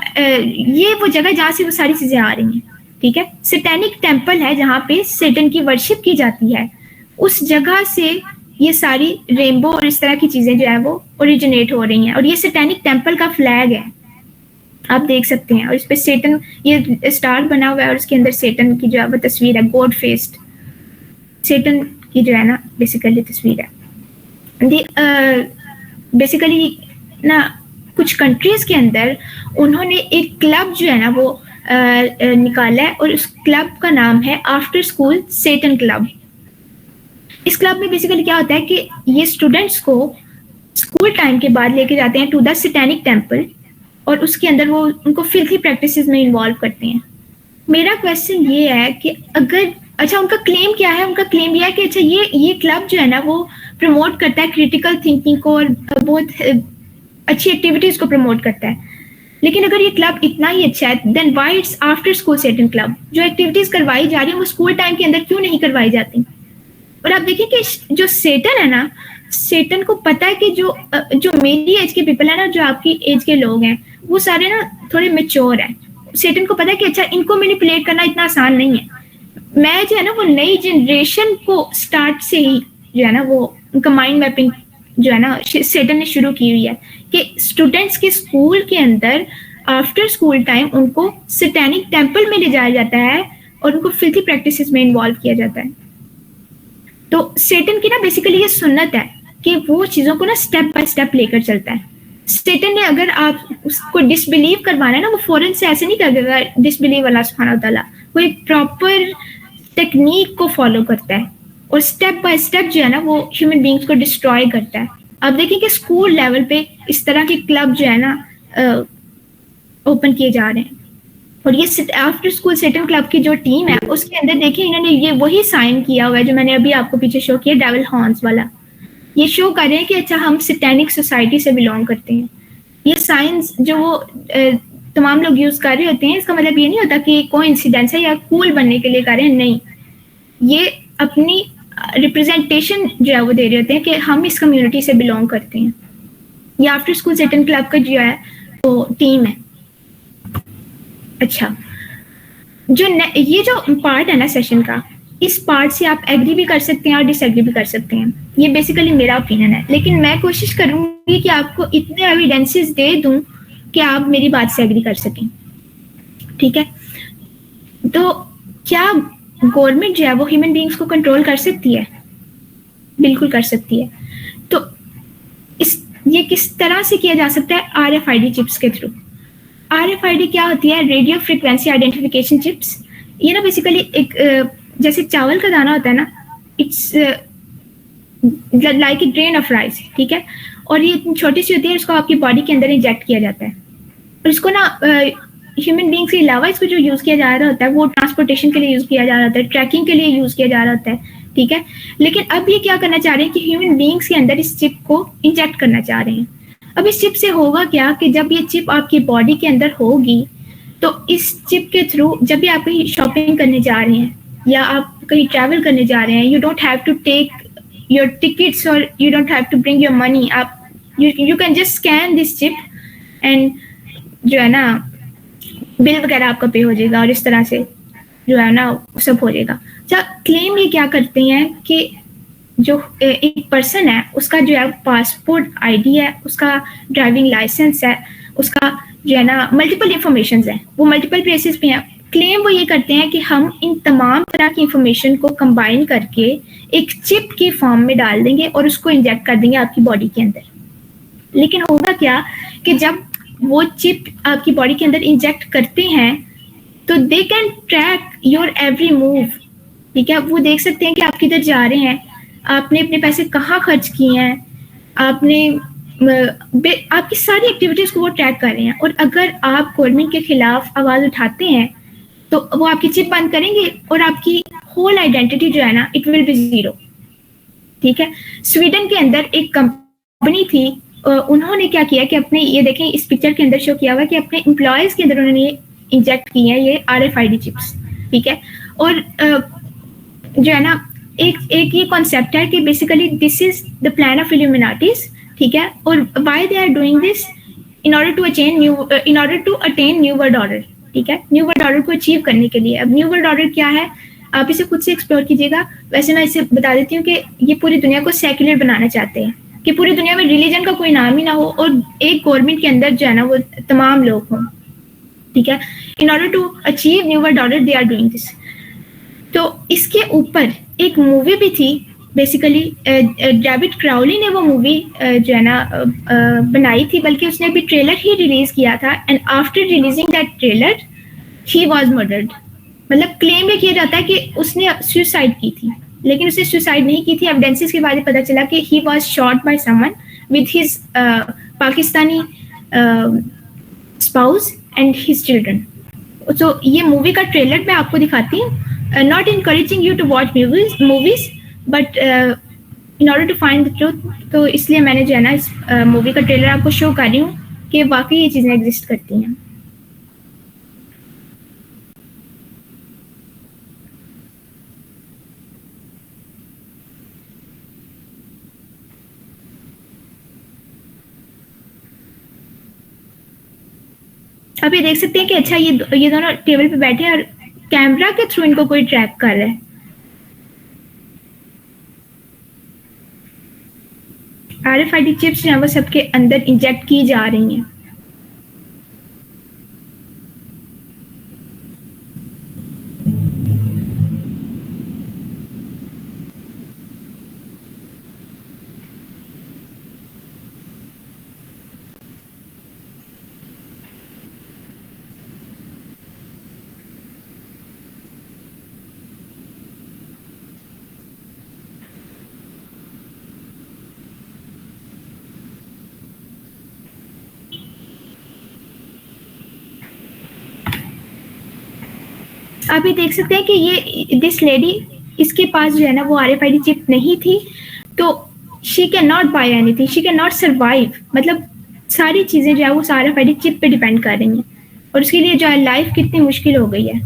یہ وہ جگہ جہاں سے وہ ساری چیزیں آ رہی ہیں, ٹھیک ہے. سٹینک ٹیمپل ہے جہاں پہ سیٹن کی ورشپ کی جاتی ہے, اس جگہ سے یہ ساری رینبو اور اس طرح کی چیزیں جو ہے وہ اوریجنیٹ ہو رہی ہیں. اور یہ سٹینک ٹیمپل کا فلیگ ہے, آپ دیکھ سکتے ہیں, اور اس پہ سیٹن یہ اسٹار بنا ہوا ہے, اور اس کے اندر سیٹن کی جو ہے وہ تصویر ہے, گوڈ فیسڈ سیٹن کی جو ہے نا بیسیکلی تصویر ہے. بیسیکلی نا کچھ کنٹریز کے اندر انہوں نے ایک کلب جو ہے نا وہ نکالا ہے, اور اس کلب کا نام ہے آفٹر اسکول سیٹن کلب. اس کلب میں بیسیکلی کیا ہوتا ہے کہ یہ اسٹوڈنٹس کو اسکول ٹائم کے بعد لے کے جاتے ہیں ٹو دا سٹینک ٹیمپل, اور اس کے اندر وہ ان کو فلتھی پریکٹسز میں انوالو کرتے ہیں. میرا کویشچن یہ ہے کہ اگر اچھا ان کا کلیم کیا ہے؟ ان کا کلیم یہ ہے کہ اچھا یہ کلب جو ہے نا وہ پروموٹ کرتا ہے کریٹیکل تھنکنگ کو اور بہت اچھی ایکٹیویٹیز کو پروموٹ کرتا ہے. لیکن اگر یہ کلب اتنا ہی اچھا ہے then why it's after school Satan club. جو ایکٹیویٹیز کروائی جا رہی ہیں وہ اسکول ٹائم کے اندر کیوں نہیں کروائی جاتی؟ اور آپ دیکھیں کہ جو سیٹن ہے نا, سیٹن کو پتا ہے کہ جو میری ایج کے پیپل ہیں نا, جو آپ کی ایج کے لوگ ہیں, وہ سارے نا تھوڑے میچور ہیں. سیٹن کو پتا ہے کہ اچھا ان کو مینیپولیٹ کرنا اتنا آسان نہیں ہے. میں جو ہے نا وہ نئی جنریشن کو اسٹارٹ سے ہی جو ہے نا وہ ان کا مائنڈ میپنگ جو ہے نا سیٹن نے شروع کی ہوئی ہے کہ اسٹوڈینٹس کے اسکول کے اندر آفٹر اسکول ٹائم ان کو سیٹینک ٹیمپل میں لے جایا جاتا ہے اور ان کو فلتھی پریکٹسز میں انوالو کیا جاتا ہے. تو سیٹن کی نا بیسیکلی یہ سنت ہے کہ وہ چیزوں کو نا اسٹیپ بائی اسٹیپ لے کر چلتا ہے. سیٹن نے اگر آپ اس کو ڈس بلیو کروانا ہے نا, وہ فوراً سے ایسے نہیں کر دے گا ڈس بلیو اللہ سبحانہ وتعالیٰ. وہ ایک پراپر ٹیکنیک کو فالو کرتا ہے اور اسٹیپ بائی اسٹیپ جو ہے نا وہ ہیومن بینگس کو ڈسٹروائے کرتا ہے. آپ دیکھیں کہ اسکول لیول پہ اس طرح کے کلب جو ہے نا اوپن کیے جا رہے ہیں. اور یہ آفٹر اسکول سیٹن کلب کی جو ٹیم ہے اس کے اندر دیکھیں انہوں نے یہ وہی سائن کیا ہوا ہے جو میں نے ابھی آپ کو پیچھے شو کیا, ڈیول ہارنز والا. یہ شو کر رہے ہیں کہ اچھا ہم سیٹینک سوسائٹی سے بلونگ کرتے ہیں. یہ سائنس جو وہ تمام لوگ یوز کر رہے ہوتے ہیں, اس کا مطلب یہ نہیں ہوتا کہ کوئی انسیڈنس ہے یا کول بننے کے لیے کر رہے ہیں, نہیں. یہ اپنی ریپرزینٹیشن جو ہے وہ دے رہے ہوتے ہیں کہ ہم اس کمیونٹی سے بلونگ کرتے ہیں. یہ آفٹر اسکول سیٹن کلب کا جو ہے وہ ٹیم ہے. اچھا, یہ جو پارٹ ہے نا سیشن کا, اس پارٹ سے آپ ایگری بھی کر سکتے ہیں اور ڈس ایگری بھی کر سکتے ہیں. یہ بیسیکلی میرا اوپینین ہے, لیکن میں کوشش کروں گی کہ آپ کو اتنے ایویڈینسز دے دوں کہ آپ میری بات سے ایگری کر سکیں. ٹھیک ہے, تو کیا گورنمنٹ جو ہے وہ ہیومن بینگس کو کنٹرول کر سکتی ہے؟ بالکل کر سکتی ہے. تو یہ کس طرح سے کیا جا سکتا ہے؟ RFID چپس کے تھرو. RFID کیا ہوتی ہے؟ Radio frequency identification chips. یہ نا بیسیکلی ایک جیسے چاول کا دانہ ہوتا ہے نا, it's like a grain of rice. ٹھیک ہے, اور یہ اتنی چھوٹی سی ہوتی ہے, اس کو آپ کی باڈی کے اندر انجیکٹ کیا جاتا ہے. اور اس کو نا ہیومن بینگس کے علاوہ اس کو جو یوز کیا جا رہا ہوتا ہے وہ ٹرانسپورٹیشن کے لیے یوز کیا جا رہا ہوتا ہے, ٹریکنگ کے لیے یوز کیا جا رہا ہوتا ہے. ٹھیک ہے, لیکن اب یہ کیا کرنا چاہ رہے ہیں کہ ہیومن بینگس کے اندر اس چپ کو انجیکٹ کرنا چاہ رہے ہیں. اب اس چپ سے ہوگا کیا کہ جب یہ چپ آپ کی باڈی کے اندر ہوگی تو اس چپ کے تھرو جب بھی آپ کہیں شاپنگ کرنے جا رہے ہیں یا آپ کہیں ٹریول کرنے جا رہے ہیں, you don't have to take your tickets اور you don't have to bring your money. آپ you can just scan this chip and جو ہے نا بل وغیرہ آپ کا پے ہو جائے گا, اور اس طرح سے جو ہے نا سب ہو جائے گا. اچھا, کلیم یہ کیا کرتے ہیں کہ جو ایک پرسن ہے اس کا جو ہے پاسپورٹ ID ہے, اس کا ڈرائیونگ لائسنس ہے, اس کا جو ہے نا ملٹیپل انفارمیشنز ہیں, وہ ملٹیپل پلیسز پہ ہیں. کلیم وہ یہ کرتے ہیں کہ ہم ان تمام طرح کی انفارمیشن کو کمبائن کر کے ایک چپ کی فارم میں ڈال دیں گے اور اس کو انجیکٹ کر دیں گے آپ کی باڈی کے اندر. لیکن ہوگا کیا کہ جب وہ چپ آپ کی باڈی کے اندر انجیکٹ کرتے ہیں تو they can track your every move. ٹھیک ہے, وہ دیکھ سکتے ہیں کہ آپ کدھر جا رہے ہیں, آپ نے اپنے پیسے کہاں خرچ کیے ہیں, آپ نے آپ کی ساری ایکٹیویٹیز کو وہ ٹریک کر رہے ہیں. اور اگر آپ گورنمنٹ کے خلاف آواز اٹھاتے ہیں تو وہ آپ کی چپ بند کریں گے اور آپ کی ہول آئیڈینٹی جو ہے نا اٹ ول بی زیرو. ٹھیک ہے, سویڈن کے اندر ایک کمپنی تھی, انہوں نے کیا کیا کہ اپنے یہ دیکھیں اس پکچر کے اندر شو کیا ہوا کہ اپنے امپلائیز کے اندر انہوں نے یہ انجیکٹ کی ہیں یہ RFID چپس. ٹھیک ہے, اور جو ہے نا ایک یہ کانسیپٹ ہے کہ basically this is the plan of illuminatis. ٹھیک ہے, اور why they are doing this in order to attain new world order. ٹھیک ہے, نیو ورلڈ آرڈر کو اچیو کرنے کے لیے. اب نیو ورلڈ آرڈر کیا ہے آپ اسے خود سے ایکسپلور کیجیے گا. ویسے میں اسے بتا دیتی ہوں کہ یہ پوری دنیا کو سیکولر بنانا چاہتے ہیں کہ پوری دنیا میں ریلیجن کا کوئی نام ہی نہ ہو اور ایک گورنمنٹ کے اندر جو ہے نا وہ تمام لوگ ہوں. ٹھیک ہے, in order to achieve new world order they are doing this. تو اس کے اوپر ایک مووی بھی تھی بیسیکلی, ڈیوڈ کراؤلی نے وہ مووی جو ہے نا بنائی تھی, بلکہ اس نے ابھی ٹریلر ہی ریلیز کیا تھا. And after releasing that trailer he was murdered. مطلب کلیم یہ کیا جاتا ہے کہ اس نے سوسائڈ کی تھی, لیکن اس نے سوسائڈ نہیں کی تھی. ایویڈنسز کے بعد پتہ چلا کہ he was shot by someone with his Pakistani spouse and his children. تو یہ مووی کا ٹریلر میں آپ کو دکھاتی ہوں, not encouraging you to watch movies but in order to find the truth. تو اس لیے میں نے جو ہے نا اس مووی کا ٹریلر آپ کو شو کر رہی ہوں کہ واقعی یہ چیزیں ایگزسٹ کرتی ہیں. آپ یہ دیکھ سکتے ہیں کہ اچھا یہ دونوں ٹیبل پہ بیٹھے ہیں اور کیمرہ کے تھرو ان کو کوئی ٹریک کر رہا ہے. RFID چپس جو ہیں وہ سب کے اندر انجیکٹ کی جا رہی ہیں. آپ یہ دیکھ سکتے ہیں کہ یہ دس لیڈی اس کے پاس جو ہے نا وہ RFID چپ نہیں تھی تو she can not by any thing, she can not survive. مطلب ساری چیزیں جو ہے وہ RFID چپ پہ ڈیپینڈ کر رہی ہیں اور اس کے لیے جو ہے لائف کتنی مشکل ہو گئی ہے.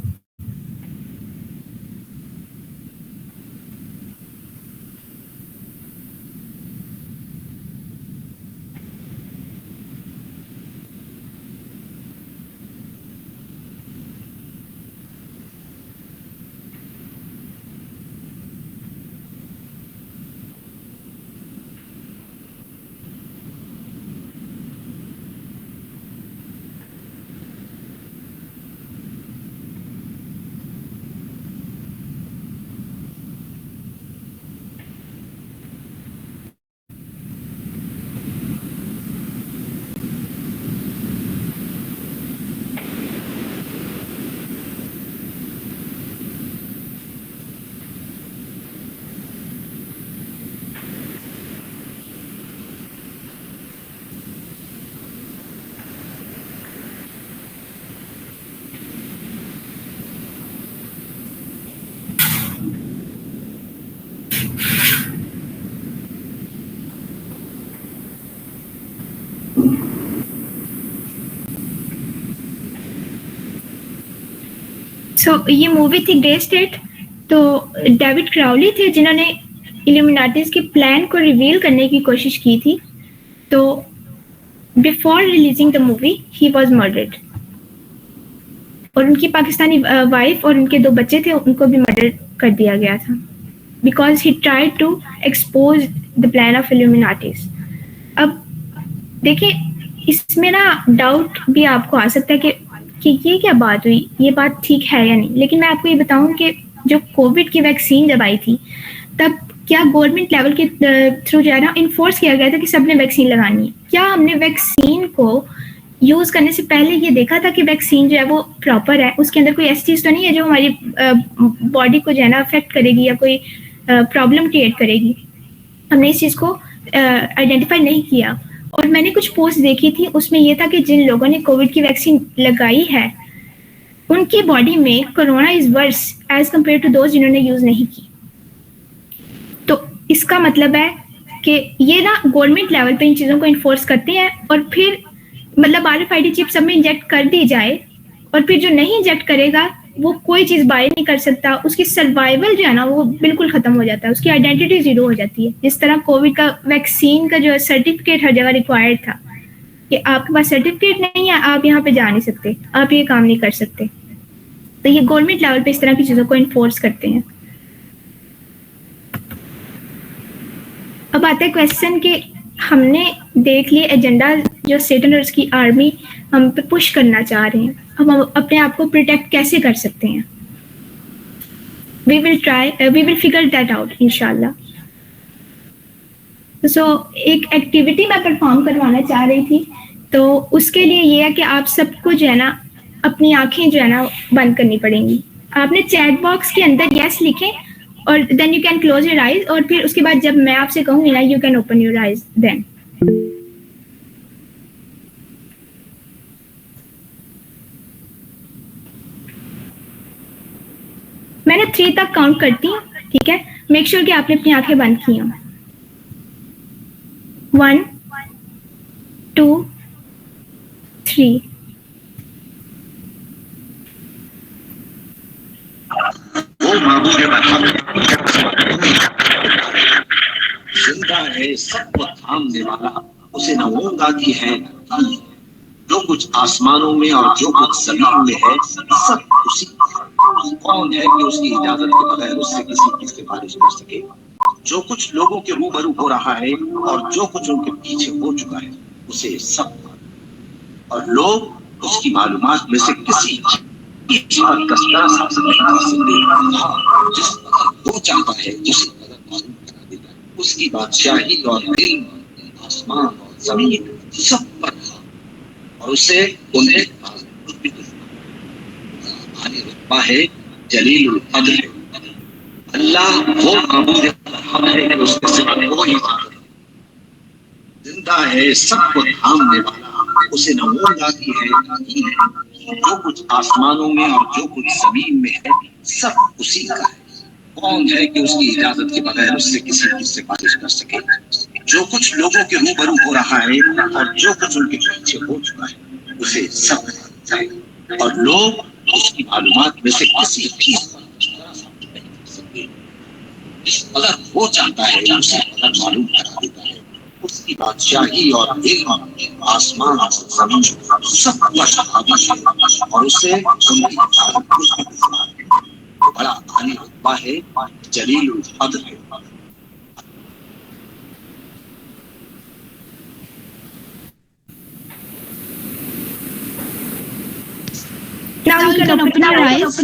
سو یہ مووی تھی ڈے اسٹیٹ. تو ڈیوڈ کراؤلی تھے جنہوں نے ایلومیناٹیز کے پلان کو ریویل کرنے کی کوشش کی تھی. تو before releasing the movie he was murdered اور ان کی پاکستانی وائف اور ان کے 2 بچے تھے ان کو بھی مرڈر کر دیا گیا تھا because he try to expose the plan of illuminatis. اب دیکھیں اس میں نا ڈاؤٹ بھی آپ کو آ سکتا ہے کہ یہ کیا بات ہوئی, یہ بات ٹھیک ہے یا نہیں. لیکن میں آپ کو یہ بتاؤں کہ جو کووڈ کی ویکسین جب آئی تھی تب کیا گورنمنٹ لیول کے تھرو جو ہے نا انفورس کیا گیا تھا کہ سب نے ویکسین لگانی ہے؟ کیا ہم نے ویکسین کو یوز کرنے سے پہلے یہ دیکھا تھا کہ ویکسین جو ہے وہ پراپر ہے, اس کے اندر کوئی ایسی چیز تو نہیں ہے جو ہماری باڈی کو جو ہے نا افیکٹ کرے گی یا کوئی پرابلم کریٹ کرے گی؟ ہم نے اس چیز کو آئیڈینٹیفائی نہیں کیا. اور میں نے کچھ پوسٹ دیکھی تھی اس میں یہ تھا کہ جن لوگوں نے کووڈ کی ویکسین لگائی ہے ان کی باڈی میں corona is worse as compared to those جنہوں نے یوز نہیں کی. تو اس کا مطلب ہے کہ یہ نا گورنمنٹ لیول پہ ان چیزوں کو انفورس کرتے ہیں اور پھر مطلب RFID چپ سب میں انجیکٹ کر دی جائے اور پھر جو نہیں انجیکٹ کرے گا وہ کوئی چیز بائی نہیں کر سکتا, اس کی سروائیول جو ہے نا وہ بالکل ختم ہو جاتا ہے, اس کی آئیڈینٹی زیرو ہو جاتی ہے. جس طرح کووڈ کا ویکسین کا جو سرٹیفکیٹ ہر جگہ ریکوائرڈ تھا کہ آپ کے پاس سرٹیفکیٹ نہیں ہے آپ یہاں پہ جا نہیں سکتے, آپ یہ کام نہیں کر سکتے. تو یہ گورنمنٹ لیول پہ اس طرح کی چیزوں کو انفورس کرتے ہیں. اب آتا ہے کویسچن کہ ہم نے دیکھ لیے ایجنڈا جو سیٹن اور اس کی آرمی ہم پہ پش کرنا چاہ رہے ہیں, ہم اپنے آپ کو پروٹیکٹ کیسے کر سکتے ہیں؟ وی ول فگر دیٹ آؤٹ انشاءاللہ. سو ایک ایکٹیویٹی میں پرفارم کروانا چاہ رہی تھی, تو اس کے لیے یہ ہے کہ آپ سب کو جو ہے نا اپنی آنکھیں جو ہے نا بند کرنی پڑیں گی. آپ نے چیٹ باکس کے اندر یس لکھیں اور then you can close your eyes, اور پھر اس کے بعد جب میں آپ سے کہوں گی نا you can open your eyes then. میں میں نے 3 تک کاؤنٹ کرتی ہوں, ٹھیک ہے؟ میک شیور کہ آپ نے اپنی آنکھیں بند کی ہوں. 1 2 3. وہ معبود زندہ ہے, سب کو تھامنے والا, اسے نہ اونگ آتی ہے نہ نیند. جو کچھ آسمانوں میں اور جو کچھ زمین میں ہے سب اسی کا. کون ہے کہ اس کی اجازت کے بغیر اس سے کسی چیز کی بارش کر سکے؟ جو کچھ لوگوں کے روبرو ہو رہا ہے اور جو کچھ ان کے پیچھے ہو چکا ہے اسے سب کا. اور لوگ اس کی معلومات میں سے کسی چیز پر دسترس حاصل نہیں کر سکتے. ہاں, جس قدر وہ چاہتا ہے اسی قدر معلوم کرا دیتا ہے. اس کی بادشاہی اور علم آسمان اور زمین سب پر ہے, اور اسے انہیں رتبہ ہے, جلیل القدر ہے. اللہ وہ معبود ہے کہ اس کے سوا کوئی معبود نہیں. زندہ ہے, سب کو تھامنے والا, اسے نہ اونگ آتی ہے نہ نیند. جو کچھ آسمانوں میں اور جو کچھ زمین میں ہے سب اسی کا ہے. کون ہے کہ اس کی اجازت کے بغیر اس سے کسی چیز سے بارش کر سکے؟ جو کچھ لوگوں کے روبرو ہو رہا ہے اور جو کچھ ان کے پیچھے ہو چکا ہے اسے سب کا ہے. اور لوگ اس کی معلومات میں سے کسی چیز پر نہیں کر سکتے. جس قدر وہ چاہتا ہے اسے قدر معلوم کرا دیتا ہے. اس کی بادشاہی اور علم آسمان اور زمین سب پر حاوی ہے, اور اسے ان کی بڑا عالی رتبہ ہے, جلیل القدر ہے. Now you can open your eyes.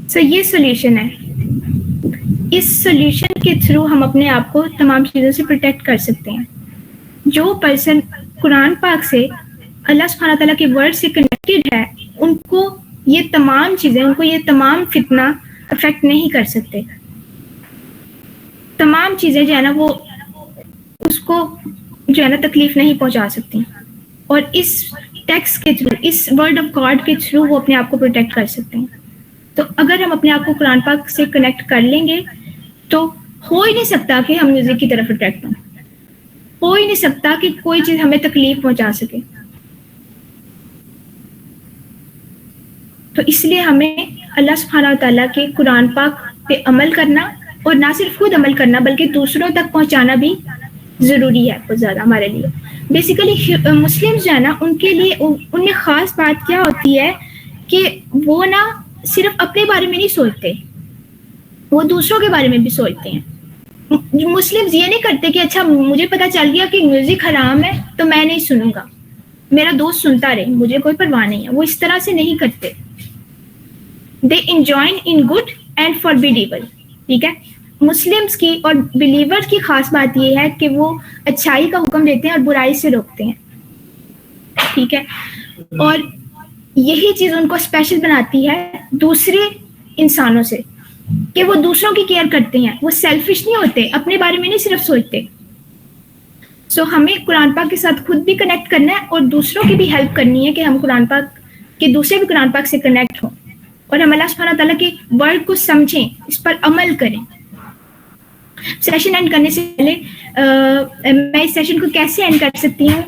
So یہ سولوشن ہے. اس سولوشن کے تھرو ہم اپنے آپ کو تمام چیزوں سے پروٹیکٹ کر سکتے ہیں. جو پرسن قرآن پاک سے, اللہ سبحانہ تعالیٰ کے ورڈ سے کنیکٹڈ ہے, ان کو یہ تمام چیزیں, ان کو یہ تمام فتنہ افیکٹ نہیں کر سکتے. تمام چیزیں جو ہے نا وہ اس کو جو ہے نا تکلیف نہیں پہنچا سکتی. اور اس ٹیکسٹ کے تھرو, اس ورڈ آف گاڈ کے تھرو وہ اپنے آپ کو پروٹیکٹ کر سکتے ہیں. تو اگر ہم اپنے آپ کو قرآن پاک سے کنیکٹ کر لیں گے تو ہو ہی نہیں سکتا کہ ہم میوزک کی طرف اٹریکٹ ہوں. ہو ہی نہیں سکتا کہ کوئی چیز ہمیں تکلیف پہنچا سکے. تو اس لیے ہمیں اللہ سبحانہ تعالیٰ کے قرآن پاک پہ عمل کرنا, اور نہ صرف خود عمل کرنا بلکہ دوسروں تک پہنچانا بھی ضروری ہے بہت زیادہ ہمارے لیے. بیسیکلی مسلمز جو ہے نا, ان کے لیے ان میں خاص بات کیا ہوتی ہے کہ وہ نا صرف اپنے بارے میں نہیں سوچتے, وہ دوسروں کے بارے میں بھی سوچتے ہیں. مسلمز یہ نہیں کرتے کہ اچھا مجھے پتہ چل گیا کہ میوزک حرام ہے تو میں نہیں سنوں گا, میرا دوست سنتا رہے, مجھے کوئی پرواہ نہیں ہے. وہ اس طرح سے نہیں کرتے. They enjoin in good and forbid evil. ٹھیک ہے, مسلمز کی اور بلیورز کی خاص بات یہ ہے کہ وہ اچھائی کا حکم دیتے ہیں اور برائی سے روکتے ہیں. ٹھیک ہے, اور یہی چیز ان کو اسپیشل بناتی ہے دوسرے انسانوں سے, کہ وہ دوسروں کی کیئر کرتے ہیں. وہ سیلفش نہیں ہوتے, اپنے بارے میں نہیں صرف سوچتے. سو ہمیں قرآن پاک کے ساتھ خود بھی کنیکٹ کرنا ہے اور دوسروں کی بھی ہیلپ کرنی ہے کہ ہم قرآن پاک کے دوسرے بھی قرآن پاک سے کنیکٹ ہوں, اور ہم اللہ سبحانہ تعالیٰ کے ورڈ کو سمجھیں, اس پر عمل کریں. سیشن اینڈ کرنے سے پہلے میں اس سیشن کو کیسے اینڈ کر سکتی ہوں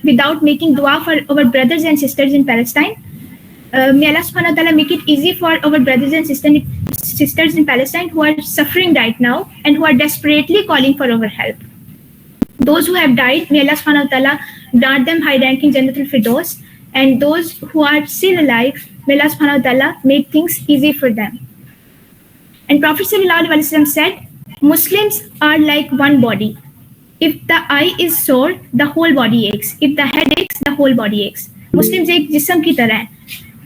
without making dua for our brothers and sisters in Palestine. May Allah subhanahu wa ta'ala make it easy for our brothers and sisters in Palestine who are suffering right now and who are desperately calling for our help. Those who have died, may Allah subhanahu wa ta'ala grant them high rank in Jannatul Firdaus, and those who are still alive, may Allah subhanahu wa ta'ala make things easy for them. And Prophet sallallahu alaihi wasallam said, Muslims are like one body. If the eye is sore, the whole body aches. If the head aches, the whole body aches. Muslims ایک جسم کی طرح ہیں.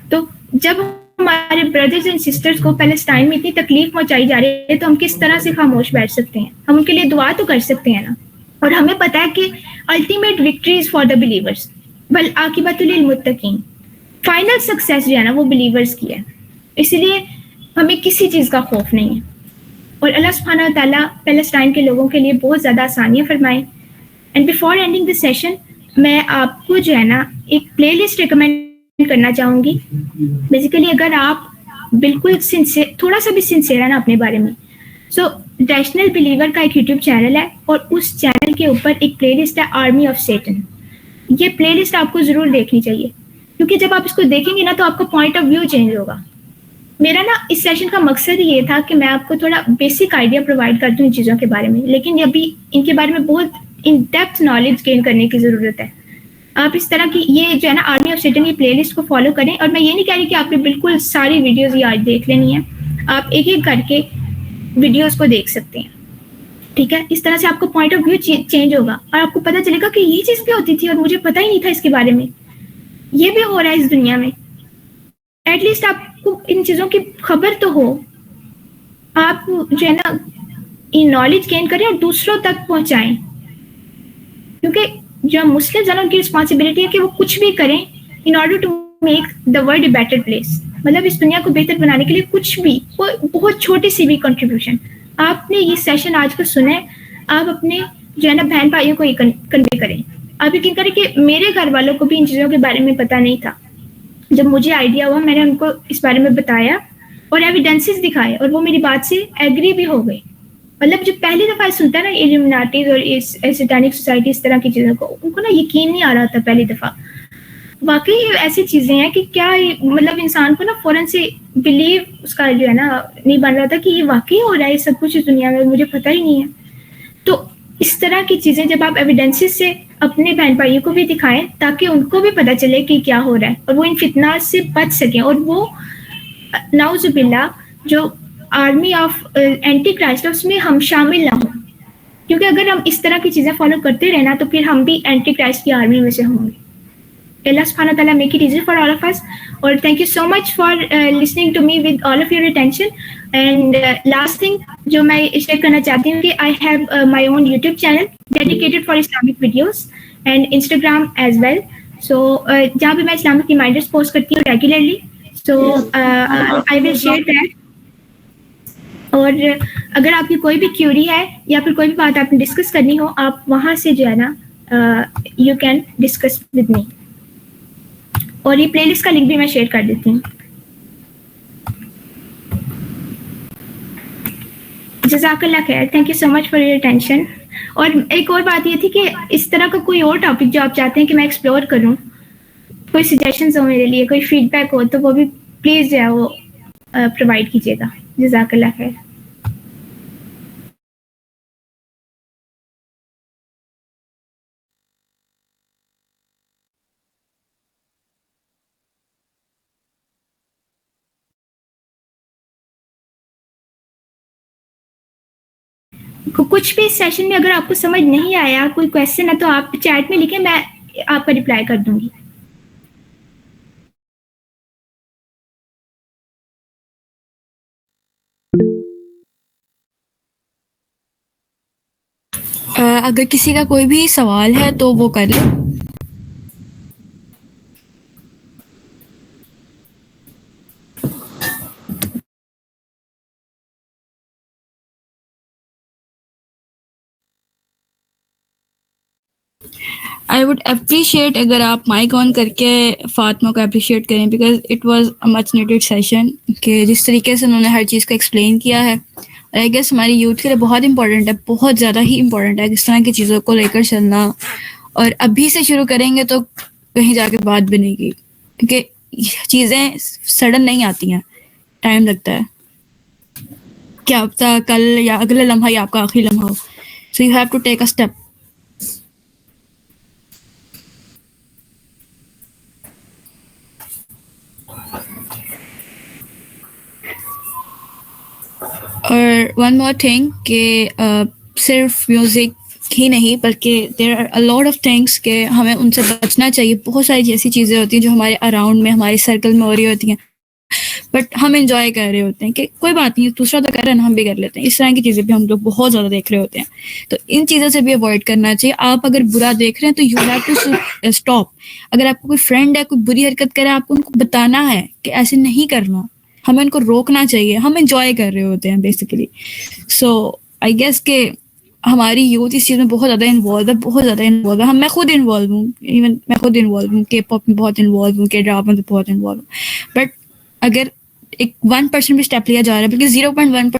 تو جب ہمارے brothers and sisters کو Palestine میں اتنی تکلیف پہنچائی جا رہی ہے تو ہم کس طرح سے خاموش بیٹھ سکتے ہیں؟ ہم ان کے لیے دعا تو کر سکتے ہیں نا. اور ہمیں پتہ ہے کہ ultimate victory is for the believers والعاقبۃ للمتقین. فائنل سکسیس جو ہے نا وہ بلیورس کی ہے, اس لیے ہمیں کسی چیز کا خوف نہیں ہے. اور اللہ سبحانہ تعالیٰ پیلسٹائن کے لوگوں کے لیے بہت زیادہ آسانیاں فرمائیں. And before ending this session میں آپ کو جو ہے نا ایک پلے لسٹ ریکمینڈ کرنا چاہوں گی. بیسیکلی اگر آپ بالکل تھوڑا سا بھی سنسیئر ہے نا اپنے بارے میں, سو ریشنل بلیور کا ایک یوٹیوب چینل ہے اور اس چینل کے اوپر ایک پلے لسٹ ہے آرمی آف سیٹن. یہ پلے لسٹ آپ کو ضرور دیکھنی چاہیے, کیونکہ جب آپ اس کو دیکھیں گے نا تو آپ کا پوائنٹ آف ویو چینج ہوگا. میرا نا اس سیشن کا مقصد یہ تھا کہ میں آپ کو تھوڑا بیسک آئیڈیا پرووائڈ کر دوں ان چیزوں کے بارے میں, لیکن ابھی ان کے بارے میں بہت ان ڈیپتھ نالج گین کرنے کی ضرورت ہے. آپ اس طرح کی یہ جو ہے نا آرمی آف سیٹن کی پلے لسٹ کو فالو کریں, اور میں یہ نہیں کہہ رہی کہ آپ نے بالکل ساری ویڈیوز یہ آج دیکھ لینی ہے, آپ ایک ایک کر کے ویڈیوز کو دیکھ سکتے ہیں. ٹھیک ہے, اس طرح سے آپ کو پوائنٹ آف ویو چینج ہوگا اور آپ کو پتہ چلے گا کہ یہ چیز بھی ہوتی تھی اور مجھے پتہ ہی نہیں تھا اس کے بارے میں, یہ بھی ہو رہا ہے اس دنیا میں. ایٹ لیسٹ آپ کو ان چیزوں کی خبر تو ہو, آپ جو ہے نا نالج گین کریں اور دوسروں تک پہنچائیں. کیونکہ جو مسلمز ہیں ان کی رسپانسبلٹی ہے کہ وہ کچھ بھی کریں in order to make the world a better place. مطلب اس دنیا کو بہتر بنانے کے لیے کچھ بھی, کوئی بہت چھوٹی سی بھی کنٹریبیوشن. آپ نے یہ سیشن آج کا سنا ہے, آپ اپنے جو ہے نا بہن بھائیوں کو یہ کنوے کریں. آپ یقین کریں کہ میرے گھر والوں کو بھی ان چیزوں کے بارے میں پتہ نہیں تھا. جب مجھے آئیڈیا ہوا میں نے ان کو اس بارے میں بتایا اور ایویڈینسز دکھائے, اور وہ میری بات سے ایگری بھی ہو گئے. مطلب جب پہلی دفعہ سنتا ہے نا ایلومیناٹیز اور سیٹانک سوسائٹی اس طرح کی چیزوں کو, ان کو نا یقین نہیں آ رہا تھا پہلی دفعہ. واقعی یہ ایسی چیزیں ہیں کہ کیا مطلب انسان کو نا فوراً سے بلیو اس کا جو ہے نا نہیں بن رہا تھا کہ یہ واقعی ہو رہا ہے سب کچھ اس دنیا میں, مجھے پتہ ہی نہیں ہے. تو اس طرح کی چیزیں جب آپ ایویڈینسز سے اپنے بہن بھائیوں کو بھی دکھائیں تاکہ ان کو بھی پتہ چلے کہ کیا ہو رہا ہے اور وہ ان فتنات سے بچ سکیں, اور وہ نعوذ باللہ جو آرمی آف اینٹی کرائسٹ اس میں ہم شامل نہ ہوں. کیونکہ اگر ہم اس طرح کی چیزیں فالو کرتے رہنا تو پھر ہم بھی اینٹی کرائسٹ کی آرمی میں سے ہوں گے. اللہ سبحانہ تعالیٰ make it easy for all of us, اور thank you so much for listening to me with all of your attention. And last thing جو میں شیئر کرنا چاہتی ہوں کہ I have my own YouTube channel dedicated for Islamic videos and Instagram as well. So جہاں پہ میں Islamic reminders post کرتی ہوں regularly, so I will share that. اور اگر آپ کی کوئی بھی کیوری ہے یا پھر کوئی بھی بات آپ نے ڈسکس کرنی ہو, آپ وہاں سے جو ہے نا you can discuss with me, اور یہ پلے لسٹ کا لنک بھی میں شیئر کر دیتی ہوں. جزاک اللہ خیر, thank you so much for your attention. اور ایک اور بات یہ تھی کہ اس طرح کا کوئی اور ٹاپک جو آپ چاہتے ہیں کہ میں ایکسپلور کروں, کوئی سجیشنز ہو میرے لیے, کوئی فیڈ بیک ہو, تو وہ بھی پلیز جو ہے وہ پرووائڈ کیجیے گا. جزاک اللہ خیر. کچھ بھی سیشن میں اگر آپ کو سمجھ نہیں آیا, کوئی کویشچن ہے تو آپ چیٹ میں لکھیں, میں آپ کا رپلائی کر دوں گی. اگر کسی کا کوئی بھی سوال ہے تو وہ کر لیں. آئی ووڈ اپریشیٹ اگر آپ مائک آن کر کے فاطمہ کو اپریشیٹ کریں, because it was a much needed session, کہ جس طریقے سے انہوں نے ہر چیز کو ایکسپلین کیا ہے. اور آئی گیس ہماری یوتھ کے لیے بہت امپورٹنٹ ہے, بہت زیادہ ہی امپورٹنٹ ہے اس طرح کی چیزوں کو لے کر چلنا. اور ابھی سے شروع کریں گے تو کہیں جا کے بات بنے گی, کیونکہ چیزیں سڈن نہیں آتی ہیں, ٹائم لگتا ہے. کیا پتہ کل یا اگلا لمحہ یا آپ کا آخری لمحہ ہو. So you have to take a step. اور ون مور تھنگ کہ صرف میوزک ہی نہیں بلکہ there are a lot of things کہ ہمیں ان سے بچنا چاہیے. بہت ساری ایسی چیزیں ہوتی ہیں جو ہمارے اراؤنڈ میں ہمارے سرکل میں ہو رہی ہوتی ہیں, بٹ ہم انجوائے کر رہے ہوتے ہیں کہ کوئی بات نہیں, دوسرا تو کر رہا ہے نا, ہم بھی کر لیتے ہیں. اس طرح کی چیزیں بھی ہم لوگ بہت زیادہ دیکھ رہے ہوتے ہیں, تو ان چیزوں سے بھی اوائڈ کرنا چاہیے. آپ اگر برا دیکھ رہے ہیں تو یو ہیو ٹو اسٹاپ. اگر آپ کو کوئی فرینڈ ہے کوئی بری حرکت کرے, آپ کو ان کو بتانا ہے کہ ایسے نہیں کرنا, ہمیں ان کو روکنا چاہیے. ہم انجوائے کر رہے ہوتے ہیں بیسیکلی. سو آئی گیس کہ ہماری یوتھ اس چیز میں بہت زیادہ انوالو ہے. میں خود انوالو ہوں, ایون میں خود انوالو ہوں, کے پاپ میں بہت انوالو ہوں, کے ڈرامہ میں بہت انوالو ہوں. بٹ اگر ایک 1% بھی اسٹیپ لیا جا رہا ہے, بلکہ 0.1%